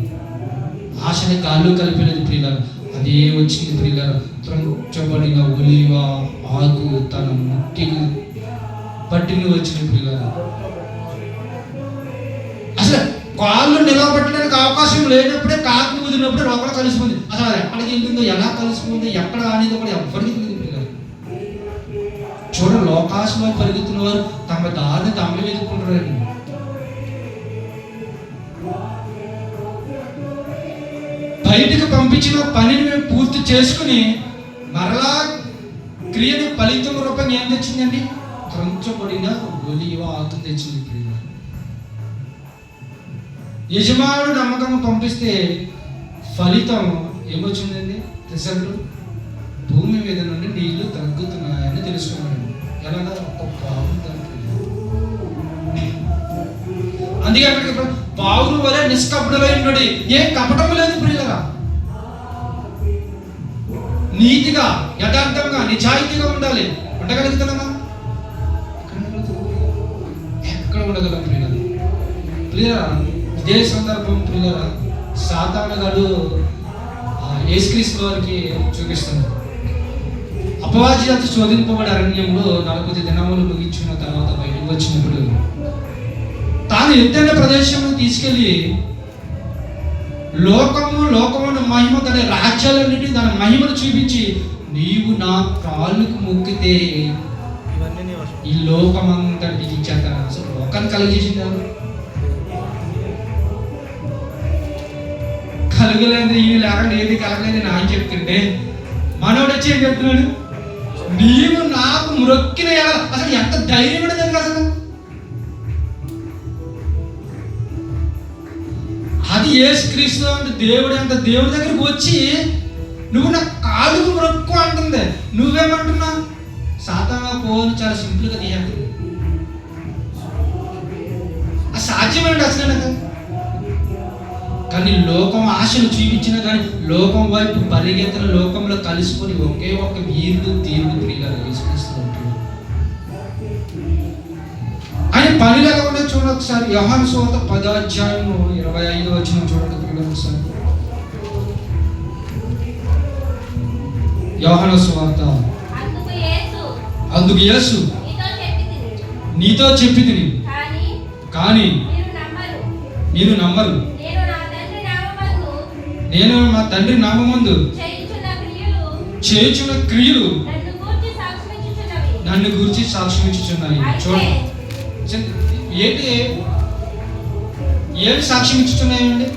ఆశని కాళ్ళు కలిపలేదు ప్రియులారా. అదే వచ్చింది ప్రియులారా. త్రంచబడిన ఒలీవ ఆకు తన ముట్టికి పట్టిన వచ్చిన ప్రియులారా. అసలు కాళ్ళు నిలబట్టడానికి అవకాశం లేనప్పుడే కాకు కుదిరినప్పుడే లోపల కలిసిపోయింది. అసలు ఎక్కడికి వెళ్తుందో, ఎలా కలిసిపోయిందో, ఎక్కడ అనేది కూడా ఎవ్వరికి తెలియదు పిల్లలు. చూడండి, లోకాశంలో పరిగెత్తున్న వారు తమ దారిని తమ్మే వెతుక్కుంటారండి. బయటకు పంపించిన పనిని మేము పూర్తి చేసుకుని మరలా క్రియని ఫలితం రూపంగా ఏం తెచ్చిందండి? త్రంచబడిన ఒలీవ ఆకు తెచ్చింది. యజమానుడు నమ్మకం పంపిస్తే ఫలితం ఏమొచ్చిందండి? రిజల్ట్ భూమి మీద నుండి నీళ్లు తగ్గుతున్నాయని తెలుసుకున్నాడు. ఎలాగా? ఒక పావు అందుకే అక్కడికి పావులు వలె నిష్కపటమై ఉన్నాడు. ఏం కపటం లేదు ప్రియులరా. నీతిగా, యథార్థంగా, నిజాయితీగా ఉండాలి. ఉండగలుగుతున్నామా? ఎక్కడ ఉండగలం ప్రియులరా? ప్రియులరా, ఇదే సందర్భం ప్రియులరా సాతాను గారు యేసుక్రీస్తు వారికి చూపిస్తున్నారు. అపవాది చేత శోధింపబడి అరణ్యంలో 40 దినములు ముగించిన తర్వాత బయటకు వచ్చినప్పుడు తాను ఎత్తైన ప్రదేశంలో తీసుకెళ్ళి లోకమును మహిమ, తన రాజ్యాలన్నిటి దాని మహిమను చూపించి, నీవు నా కాళ్ళకు మొక్కితే ఈ లోకమంతటికి ఇచ్చేస్తాను. అసలు లోకాన్ని కలిగేసింది కలగలేదు. ఇవి లేకుండా ఏది కలగలేదు అని ఆయన చెప్తుంటే మనోడు వచ్చి ఏం చెప్తున్నాడు? నీవు నాకు మొక్కిన. అసలు ఎంత ధైర్యం ఉండదు అసలు. అది యేసుక్రీస్తు అంటే దేవుడు అంత దేవుడి దగ్గరికి వచ్చి నువ్వు నా కాలుకు మొక్కు అంటుంది. నువ్వేమంటున్నా? సాతాను పోను చాలా సింపుల్గా తీయండి. ఆ సాధ్యమేంటి అసలు? కానీ లోకం ఆశలు చూపించిన కానీ లోకం వైపు పరిగెత్తన, లోకంలో కలిసిపోయి ఒకే ఒక వీరుడు దేవుడు ప్రియులారా యేసుక్రీస్తు ఉంటాడు. ఆయన పనిలో కూడా చూడండి ఒకసారి. యోహాను సువార్త 10వ అధ్యాయం 25వ వచనం చూడండి ప్రియులారా ఒకసారి. యోహాను సువార్త అందుకు యేసు నీతో చెప్పితిని కానీ మీరు నమ్మరు. నేను మా తండ్రి నామమందు చేయుచున్న క్రియలు నన్ను గురించి సాక్ష్యం ఇచ్చుచున్నాయి. చూడండి ఏంటి ఏమి సాక్ష్యం ఇచ్చుతున్నాయండి?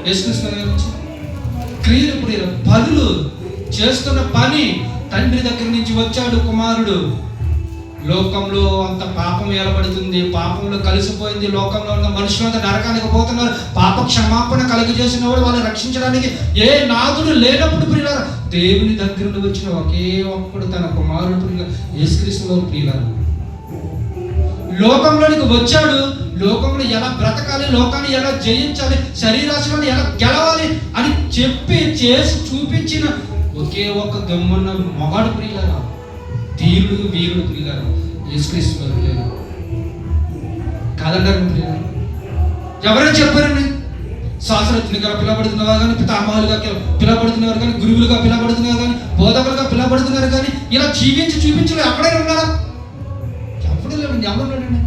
యేసుక్రీస్తు గురించి క్రియలు, ప్రియులు, పనులు చేస్తున్న పని. తండ్రి దగ్గర నుంచి వచ్చాడు కుమారుడు. లోకంలో అంత పాపం ఏలబడుతుంది, పాపంలో కలిసిపోయింది. లోకంలో ఉన్న మనుషులంతా నరకానికి పోతున్నారు. పాప క్షమాపణ కలుగజేసిన వాడు వాళ్ళని రక్షించడానికి ఏ నాథుడు లేనప్పుడు ప్రియులారా, దేవుని దగ్గర నుండి వచ్చిన ఒకే ఒక్కడు తన కుమారుడు ప్రియుల యేసుక్రీస్తు ప్రియులారా లోకంలోనికి వచ్చాడు. లోకంలో ఎలా బ్రతకాలి, లోకాన్ని ఎలా జయించాలి, శరీరాశులను ఎలా గెలవాలి అని చెప్పి చేసి చూపించిన ఒకే ఒక్క దమ్మున్న మొగాడు ప్రియులారా, ధీరుడు వీరుడు ప్రియులారా యేసుక్రీస్తు ప్రియులారా. కాదంటారు ప్రియులారా? ఎవరైనా చెప్పారండి? శాస్త్రజ్ఞులుగా పిలవబడుతున్నవారు కానీ, పితామహులుగా పిలవబడుతున్నారు కానీ, గురువులుగా పిలవబడుతున్నారు కానీ, బోధకులుగా పిలవబడుతున్నారు కానీ, ఇలా చూపించలేదు. అక్కడే ఉన్నారా? ఎప్పుడు లేదండి. ఎవరున్నాడండి?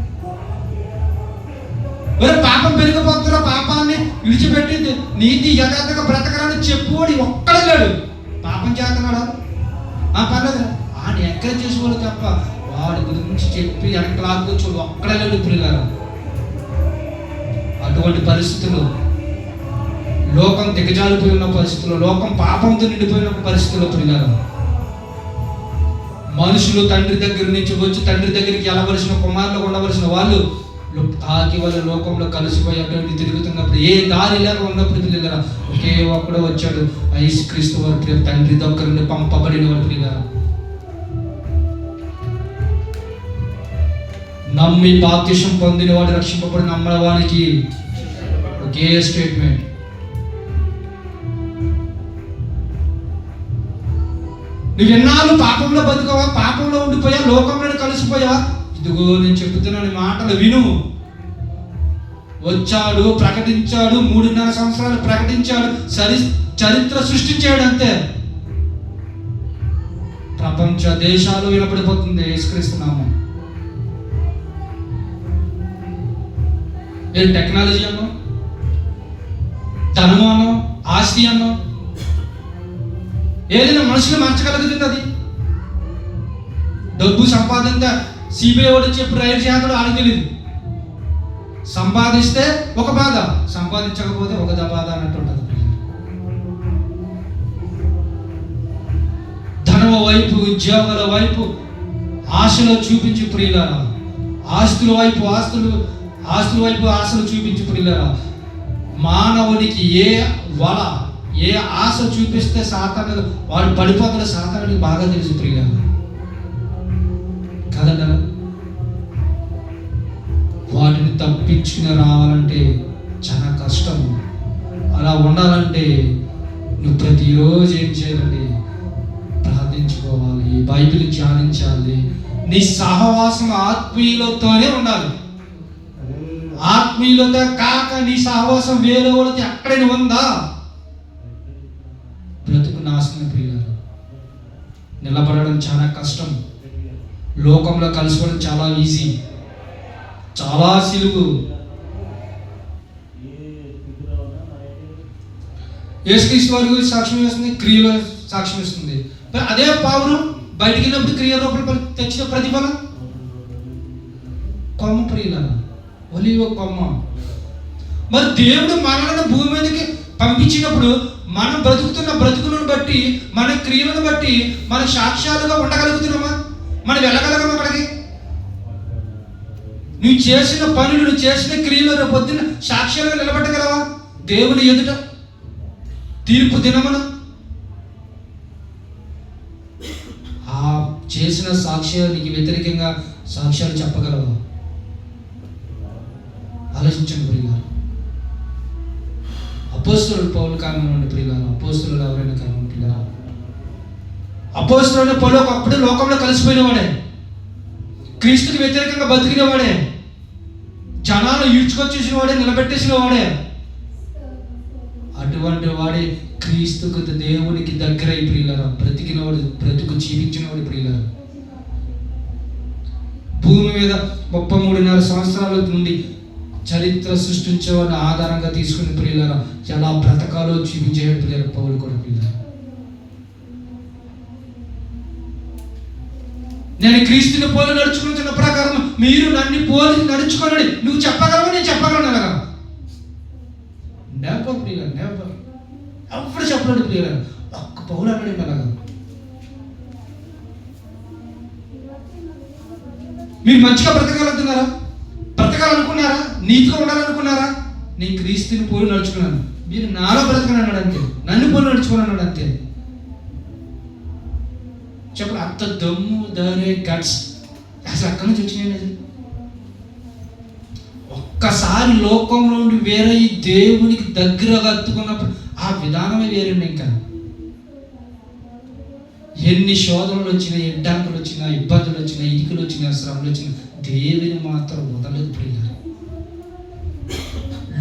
పాపం పెరిగిపోతున్నా పాపాన్ని విడిచిపెట్టి నీతి యథార్థంగా బ్రతకరాని చెప్పువాడు ఒక్కడే లేడు. పాపం చేస్తున్నాడా? పర్లేదు, ఆయన ఎంకరేజ్ చేసేవాడు తప్ప వాడి గురించి చెప్పి వెనక లాక్కొచ్చేవాడు ఒక్కడే లేడు ప్రియులారా. అటువంటి పరిస్థితులు, లోకం దిగజారిపోయి ఉన్న పరిస్థితుల్లో, లోకం పాపంతో నిండిపోయిన పరిస్థితుల్లో ప్రియులారా, మనుషులు తండ్రి దగ్గర నుంచి వచ్చి తండ్రి దగ్గరికి వెళ్ళవలసిన కుమారులు ఉండవలసిన వాళ్ళు తాకి వాళ్ళ లోకంలో కలిసిపోయి అటువంటి తిరుగుతున్నప్పుడు, ఏ దారి లేక ఉన్నప్పుడు ప్రియులారా ఒకే ఒక్కడే వచ్చాడు, యేసుక్రీస్తు వారు తండ్రి దగ్గర నుండి పంపబడిన వారు ప్రియులారా. నమ్మి బాప్తిసం పొందిన వాడు రక్షింపబడిన నమ్మవానికి ఒకే స్టేట్మెంట్. నువ్వు ఎన్నాళ్ళు పాపంలో బతుకోవా, పాపంలో ఉండిపోయా, లోకంలో కలిసిపోయావా? ఇదిగో నేను చెబుతున్నాను, మాటలు విను. వచ్చాడు, ప్రకటించాడు, 3.5 సంవత్సరాలు ప్రకటించాడు, చరిత్ర సృష్టించాడు. అంతే. ప్రపంచ దేశాలు వినపడిపోతుంది యేసుక్రీస్తు నామం. ఏ టెక్నాలజీ అన్నో, ధనము అన్నో, ఆస్తి అన్నో, ఏదైనా మనుషులు మార్చగలుగుతుంది. అది డబ్బు సంపాదించే సిబిఐ వాడు చెప్పి రైలు చేస్తాడు, వాళ్ళకి తెలియదు. సంపాదిస్తే ఒక బాధ, సంపాదించకపోతే ఒక బాధ అన్నట్టు ఉంటుంది. ధనమ వైపు, ఉద్యోగాల వైపు ఆశలో చూపించి ప్రియులారా, ఆస్తుల వైపు ఆశలు చూపించి ప్రియులారా, మానవునికి ఏ వల, ఏ ఆశ చూపిస్తే సాతాను వాడు పడిపోతాడు, సాతానుడికి బాగా తెలుసు ప్రియులారా. కదండి. వాటిని తప్పించుకుని రావాలంటే చాలా కష్టం. అలా ఉండాలంటే నువ్వు ప్రతిరోజు ఏం చేయాలండి? ప్రార్థించుకోవాలి, బైబిల్ ధ్యానించాలి. నీ సహవాసం ఆత్మీయులతోనే ఉండాలి. ఆత్మీయులతో కాక నీ సహవాసం వేరే వాళ్ళతో ఎక్కడైనా ఉందా? బ్రతుకు నాశనం ప్రియులారా. నిలబడడం చాలా కష్టం. లోకంలో కలిసిపోవడం చాలా ఈజీ, చాలా సులువు. యేసుక్రీస్తు వారి గురించి సాక్ష్యం ఇస్తుంది, క్రియలో సాక్ష్యం ఇస్తుంది. అదే పావురం బయటికి వెళ్ళినప్పుడు క్రియ రూపంలో తెచ్చిన ప్రతిఫలం కొమ్మ ప్రియులారా, ఒలివ కొమ్మ. మరి దేవుడు మనల్ని భూమి మీదకి పంపించినప్పుడు మనం బ్రతుకుతున్న బ్రతుకులను బట్టి, మన క్రియలను బట్టి మన సాక్ష్యాలుగా ఉండగలుగుతున్నామా? మనం వెళ్ళగలగమా అక్కడికి? నువ్వు చేసిన పనులు, నువ్వు చేసిన క్రియలు రేపు పొద్దున్న సాక్ష్యాలుగా నిలబెట్టగలవా దేవుని ఎదుట తీర్పు దినమున? ఆ చేసిన సాక్ష్యానికి వ్యతిరేకంగా సాక్ష్యాలు చెప్పగలవా? ఆలోచించండి ప్రియులారా. అపోస్తలుడు పౌలు కానివ్వండి ప్రియులారా, అపోస్తలుడు ఎవరైనా కానివ్వండి ప్రియులారా, అపోస్తలుడు పౌలు ఒకప్పుడు లోకంలో కలిసిపోయిన వాడే, క్రీస్తుకి వ్యతిరేకంగా బతికిన వాడే, జనాలు ఈడ్చుకొచ్చేసిన వాడే, నిలబెట్టేసిన వాడే. అటువంటి వాడే క్రీస్తుకు దేవునికి దగ్గరై ప్రియులారా బ్రతికిన వాడు, బ్రతుకు జీవించిన వాడు ప్రియులారా. భూమి మీద 33.5 సంవత్సరాల నుండి చరిత్ర సృష్టించేవారిని ఆధారంగా తీసుకుని ప్రియులారా ఎలా బ్రతకాలో చూపించేవాడు ప్రియులారా పౌలు కూడా. ప్రియులారా, నేను క్రీస్తుని పోలి నడుచుకుంటున్న ప్రకారం మీరు నన్ను పోలి నడుచుకోనండి. నువ్వు చెప్పగలవా, నేను చెప్పగలను అలాగా? నెవర్ ప్రియులారా, నెవర్. ఎప్పుడు చెప్పలేడు ప్రియులారా, ఒక్క పౌలు అన్నాడు అలాగా. మీరు మంచిగా బ్రతకాలనుకున్నారా, బ్రతకాలనుకున్నారా, నీతిగా ఉండాలనుకున్నారా? నేను క్రీస్తుని పోలి నడుచుకున్నాను, మీరు నాలో బ్రతకని అన్నాడు అంతే, నన్ను పోలి నడుచుకుని అన్నాడు అంతే. చెప్పండి, అంత దమ్ము దారే గట్స్ అసలు అక్కడి నుంచి వచ్చినాయి. ఒక్కసారి లోకంలో ఉండి వేరే దేవునికి దగ్గరగా అత్తుకున్నప్పుడు ఆ విధానమే వేరండి. ఇంకా ఎన్ని శోధనలు వచ్చినా, ఎడ్డాంకులు వచ్చినా, ఇబ్బందులు వచ్చినా, ఇటుకలు వచ్చినా, శ్రమలు వచ్చినా దేవుని మాత్రం వదలలేదు ప్రియులారా.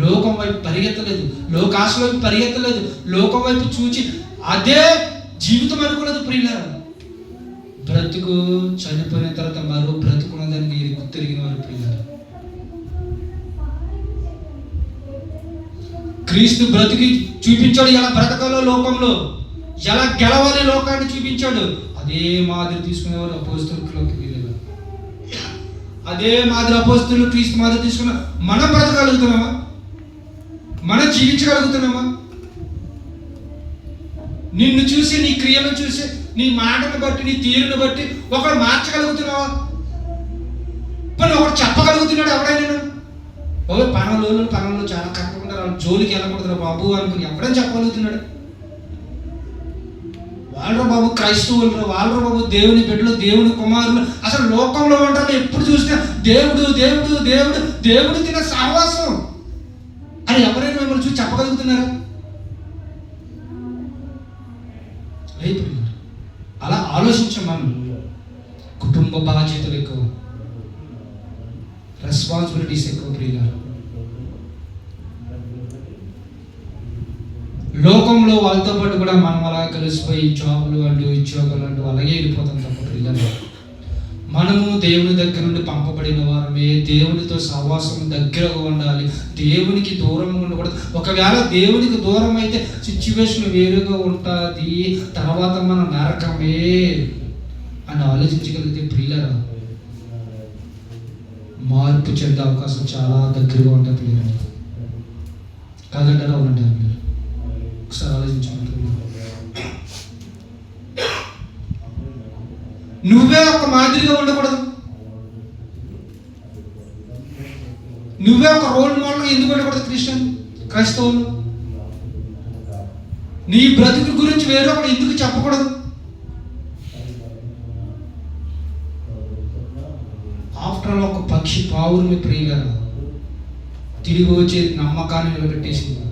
లోకం వైపు పరిగెత్తలేదు, లోకాశ వైపు పరిగెత్తలేదు, లోకం వైపు చూచి అదే జీవితం అనుకోలేదు ప్రియులారా. బ్రతుకు చనిపోయిన తర్వాత మరో బ్రతుకున్నదానికి గుర్తిరిగిన వారు ప్రియులారా. క్రీస్తు బ్రతికి చూపించాడు ఎలా బ్రతకాలో లోకంలో, ఎలా గెలవాలి లోకాన్ని చూపించాడు. అదే మాదిరి తీసుకునేవారు అపోస్తలులోకి వెళ్ళారు. అదే మాదిరి అపోస్తలు క్రీస్తు మాదిరి తీసుకున్న మనం బ్రతకగలుగుతున్నామా, మనం జీవించగలుగుతున్నామా? నిన్ను చూసి, నీ క్రియలను చూసి, నీ మాటను బట్టి, నీ తీరును బట్టి ఒకడు మార్చగలుగుతున్నావా? పని ఒకడు చెప్పగలుగుతున్నాడు ఎవడైనా? పనులు చాలా కరెక్ట్గా ఉంటారు, వాళ్ళు జోలికి వెళ్ళకూడదు బాబు అనుకుని ఎవడైనా చెప్పగలుగుతున్నాడు? వాళ్ళ బాబు క్రైస్తవులు, వాళ్ళ బాబు దేవుని బిడ్డలు, దేవుని కుమారులు. అసలు లోకంలో ఉంటారు ఎప్పుడు చూసినా దేవుడు దేవుడు దేవుడు దేవుడు తిన్న సహవాసం అని ఎవరైనా మిమ్మల్ని చూసి చెప్పగలుగుతున్నారా? లేదు. అలా ఆలోచించమని. కుటుంబ బాధ్యతలు ఎక్కువ, రెస్పాన్సిబిలిటీస్ ఎక్కువ ప్రియులారా. లోకంలో వాళ్ళతో పాటు కూడా మనం అలా కలిసిపోయి జాబులు అంటూ, ఉద్యోగాలు అంటూ అలాగే వెళ్ళిపోతాం తప్ప ప్రియులారా, మనము దేవుని దగ్గర నుండి పంపబడిన వారమే. దేవునితో సహవాసం దగ్గరగా ఉండాలి, దేవునికి దూరంగా ఉండకూడదు. ఒకవేళ దేవునికి దూరం అయితే సిచ్యువేషన్ వేరుగా ఉంటుంది, తర్వాత మన నరకమే అని ఆలోచించగలిగితే ప్రియులారా మార్పు చెందే అవకాశం చాలా దగ్గరగా ఉంటుంది ప్రియులారా. కాదంటారా? అవునంటారు మీరు? ఒకసారి ఆలోచించండి. నువ్వే ఒక మాదిరిగా ఉండకూడదు, నువ్వే ఒక రోల్ మోడల్ ఎందుకు ఉండకూడదు? క్రైస్తవులు నీ బ్రతుకు గురించి వేరే ఒకటి ఎందుకు చెప్పకూడదు? ఆఫ్టర్ ఆల్ ఒక పక్షి పావుని ప్రియులారా తిరిగి వచ్చే నమ్మకాన్ని నిలబెట్టేసింది,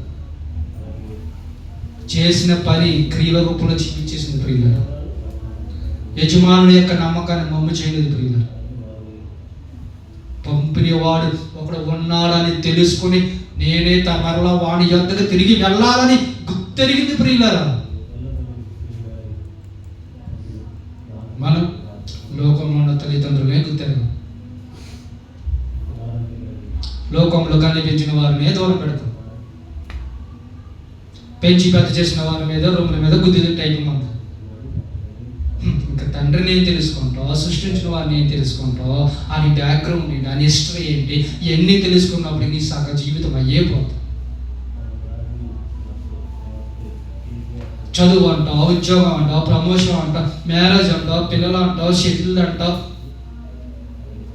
చేసిన పని క్రియల రూపంలో చూపించేసింది ప్రియులారా. యజమానుల యొక్క నమ్మకాన్ని మమ్ము చేయలేదు ప్రియులారా. పంపిణీవాడు ఒకడు ఉన్నాడని తెలుసుకుని నేనే మరలా వాడి యొద్దకు తిరిగి వెళ్ళాలని గుర్తెరిగింది ప్రియులారా. మనం లోకంలో ఉన్న తల్లిదండ్రులే గుర్తెరగం, లోకంలో కనిపించిన వారినే దూరం పెడతాం, పెంచి పెద్ద చేసిన వారి మీద, రూముల మీద గుద్ది టైప్ మనం. ఇంకా తండ్రిని ఏం తెలుసుకుంటావు, సృష్టించిన వారిని ఏం తెలుసుకుంటావు, అని బ్యాక్గ్రౌండ్ ఏంటి, అని హిస్టరీ ఏంటి, ఇవన్నీ తెలుసుకున్నప్పుడు నీ సగ జీవితం అయ్యే పోతుంది. చదువు అంటావు, ఉద్యోగం అంటావు, ప్రమోషన్ అంటావు, మ్యారేజ్ అంటావు, పిల్లలు అంటావు, షెడ్యూల్ అంటావు.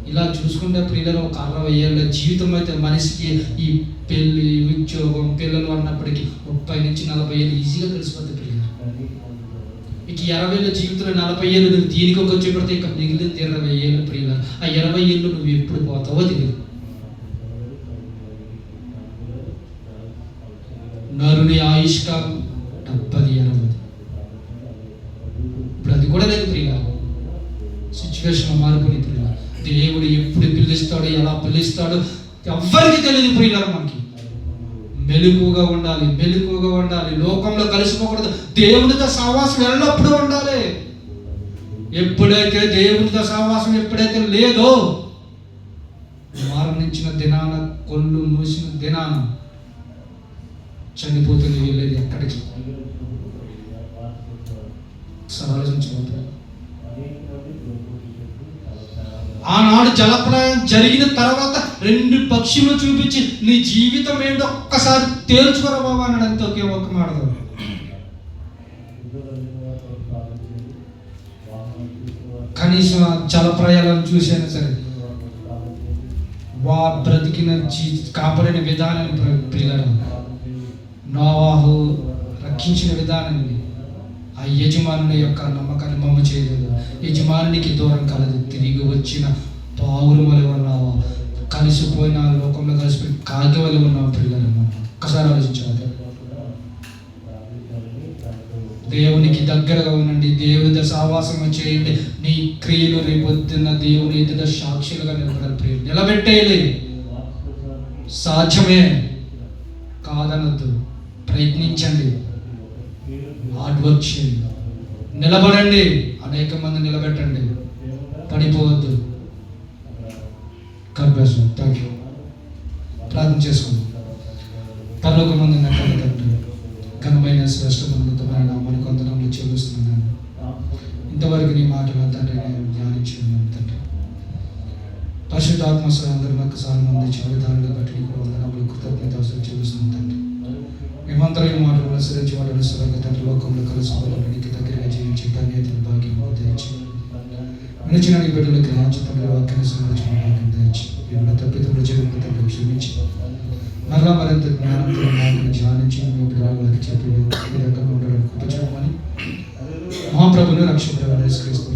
ఇలా చూసుకుంటే ప్రియులను ఒక 60 ఏళ్ళ జీవితం అయితే మనిషికి ఈ పెళ్ళి, ఉద్యోగం, పిల్లలు అన్నప్పటికీ 30 నుంచి 40 ఏళ్ళు ఈజీగా తెలిసిపోతుంది ప్రియులు. ఇక 20 ఏళ్ళ జీవితంలో 40 ఏళ్ళు నువ్వు దీనికి ఒక వచ్చి పెడితే ఇక మిగిలింది 20 ఏళ్ళు ప్రియులు. ఆ 20 ఏళ్ళు నువ్వు ఎప్పుడు పోతావో తెలియదు. నరుని ఆయుష్కాలం 70-80. ఇప్పుడు అది కూడా లేదు ప్రియుల. సిచ్యువేషన్ మార్పుని ప్రియుల. దేవుడు ఎప్పుడు పిలుస్తాడు, ఎలా పిలుస్తాడు ఎవ్వరికి తెలియదు ప్రియులారా. మనకి మెలకుగా ఉండాలి, మెలకుగా ఉండాలి. లోకంలో కలిసిపోకూడదు, దేవునితో సహవాసం ఎల్లప్పుడూ ఉండాలి. ఎప్పుడైతే దేవునితో సహవాసం ఎప్పుడైతే లేదో మరణించిన దినాన, కొళ్ళు మూసిన దినాన చనిపోతుంది. వెళ్ళేది ఎక్కడికి? ఆలోచించబోతుంది. ఆనాడు జలప్రలయం జరిగిన తర్వాత 2 పక్షులు చూపించి నీ జీవితం ఏంటో ఒక్కసారి తేల్చుకోరా బాబా అన్నాడు. అంతే ఒకే ఒక్క మాటతో. కనీసం ఆ జలప్రయాలను చూసాను సరే, బ్రతికిన కాపాడిన విధానాన్ని ప్రియులారా, నోవాహు రక్షించిన విధానాన్ని, ఆ యజమానుని యొక్క నమ్మకాన్ని మమ్మ చేయలేదు. యజమానికి దూరం కలదు. తిరిగి వచ్చిన పావుల వలె ఉన్నావా, కలిసిపోయిన లోకంలో కలిసిపోయి కాకి వలె ఉన్నావు పిల్లలు. ఒక్కసారి ఆలోచించాలి. దేవునికి దగ్గరగా ఉండండి. దేవునితో సహవాసం చేయండి. నీ క్రియలు రేపొద్దున్న దేవుని ఎదుట సాక్షులుగా నిలబడాలి. ప్రియులు నిలబెట్టేయాలి. సాధ్యమే, కాదనద్దు. ప్రయత్నించండి, హార్డ్ వర్క్ చేయండి, నిలబడండి. అనేక మంది నిలబెట్టండి, పడిపోవద్దు. కర్పేశ్వరం థ్యాంక్ యూ. ప్రార్థన చేసుకుందాం. పరలోక మంది తండ్రి, ఘనమైన శ్రేష్టమైన నామానికి వందనములు చెల్లిస్తున్నాను. ఇంతవరకు నీ మాటలు తండ్రి నేను ధ్యానించుకున్నాను తండ్రి. పరిశుద్ధాత్మ అందరూ నాకు సహాయం అందించిన విధానాన్ని బట్టి నీకు వందనములు, కృతజ్ఞతలు చెల్లిస్తున్నాను తండ్రి. మేమందరం ఈ మాటలు అనుసరించి వాళ్ళు అనుసరంగా తండ్రి లోకంలో కలుసుకోవాలని నీకు దగ్గరగా జీవించి ధన్యతను భాగ్యం దయచి వినిచిన నీ బిడ్డలు గ్రహించి తండ్రి వాక్యాన్ని సంబంధించిన భాగ్యం దయచి వీళ్ళ తప్పిదములు జీవన తండ్రి క్షమించి మరలా మరింత జ్ఞానంతో మాటను ధ్యానించి మీ పిల్లలకి చెప్పి ఈ రకంగా ఉండడానికి ఉపయోగమని మహాప్రభుని రక్షకుడు యేసుక్రీస్తు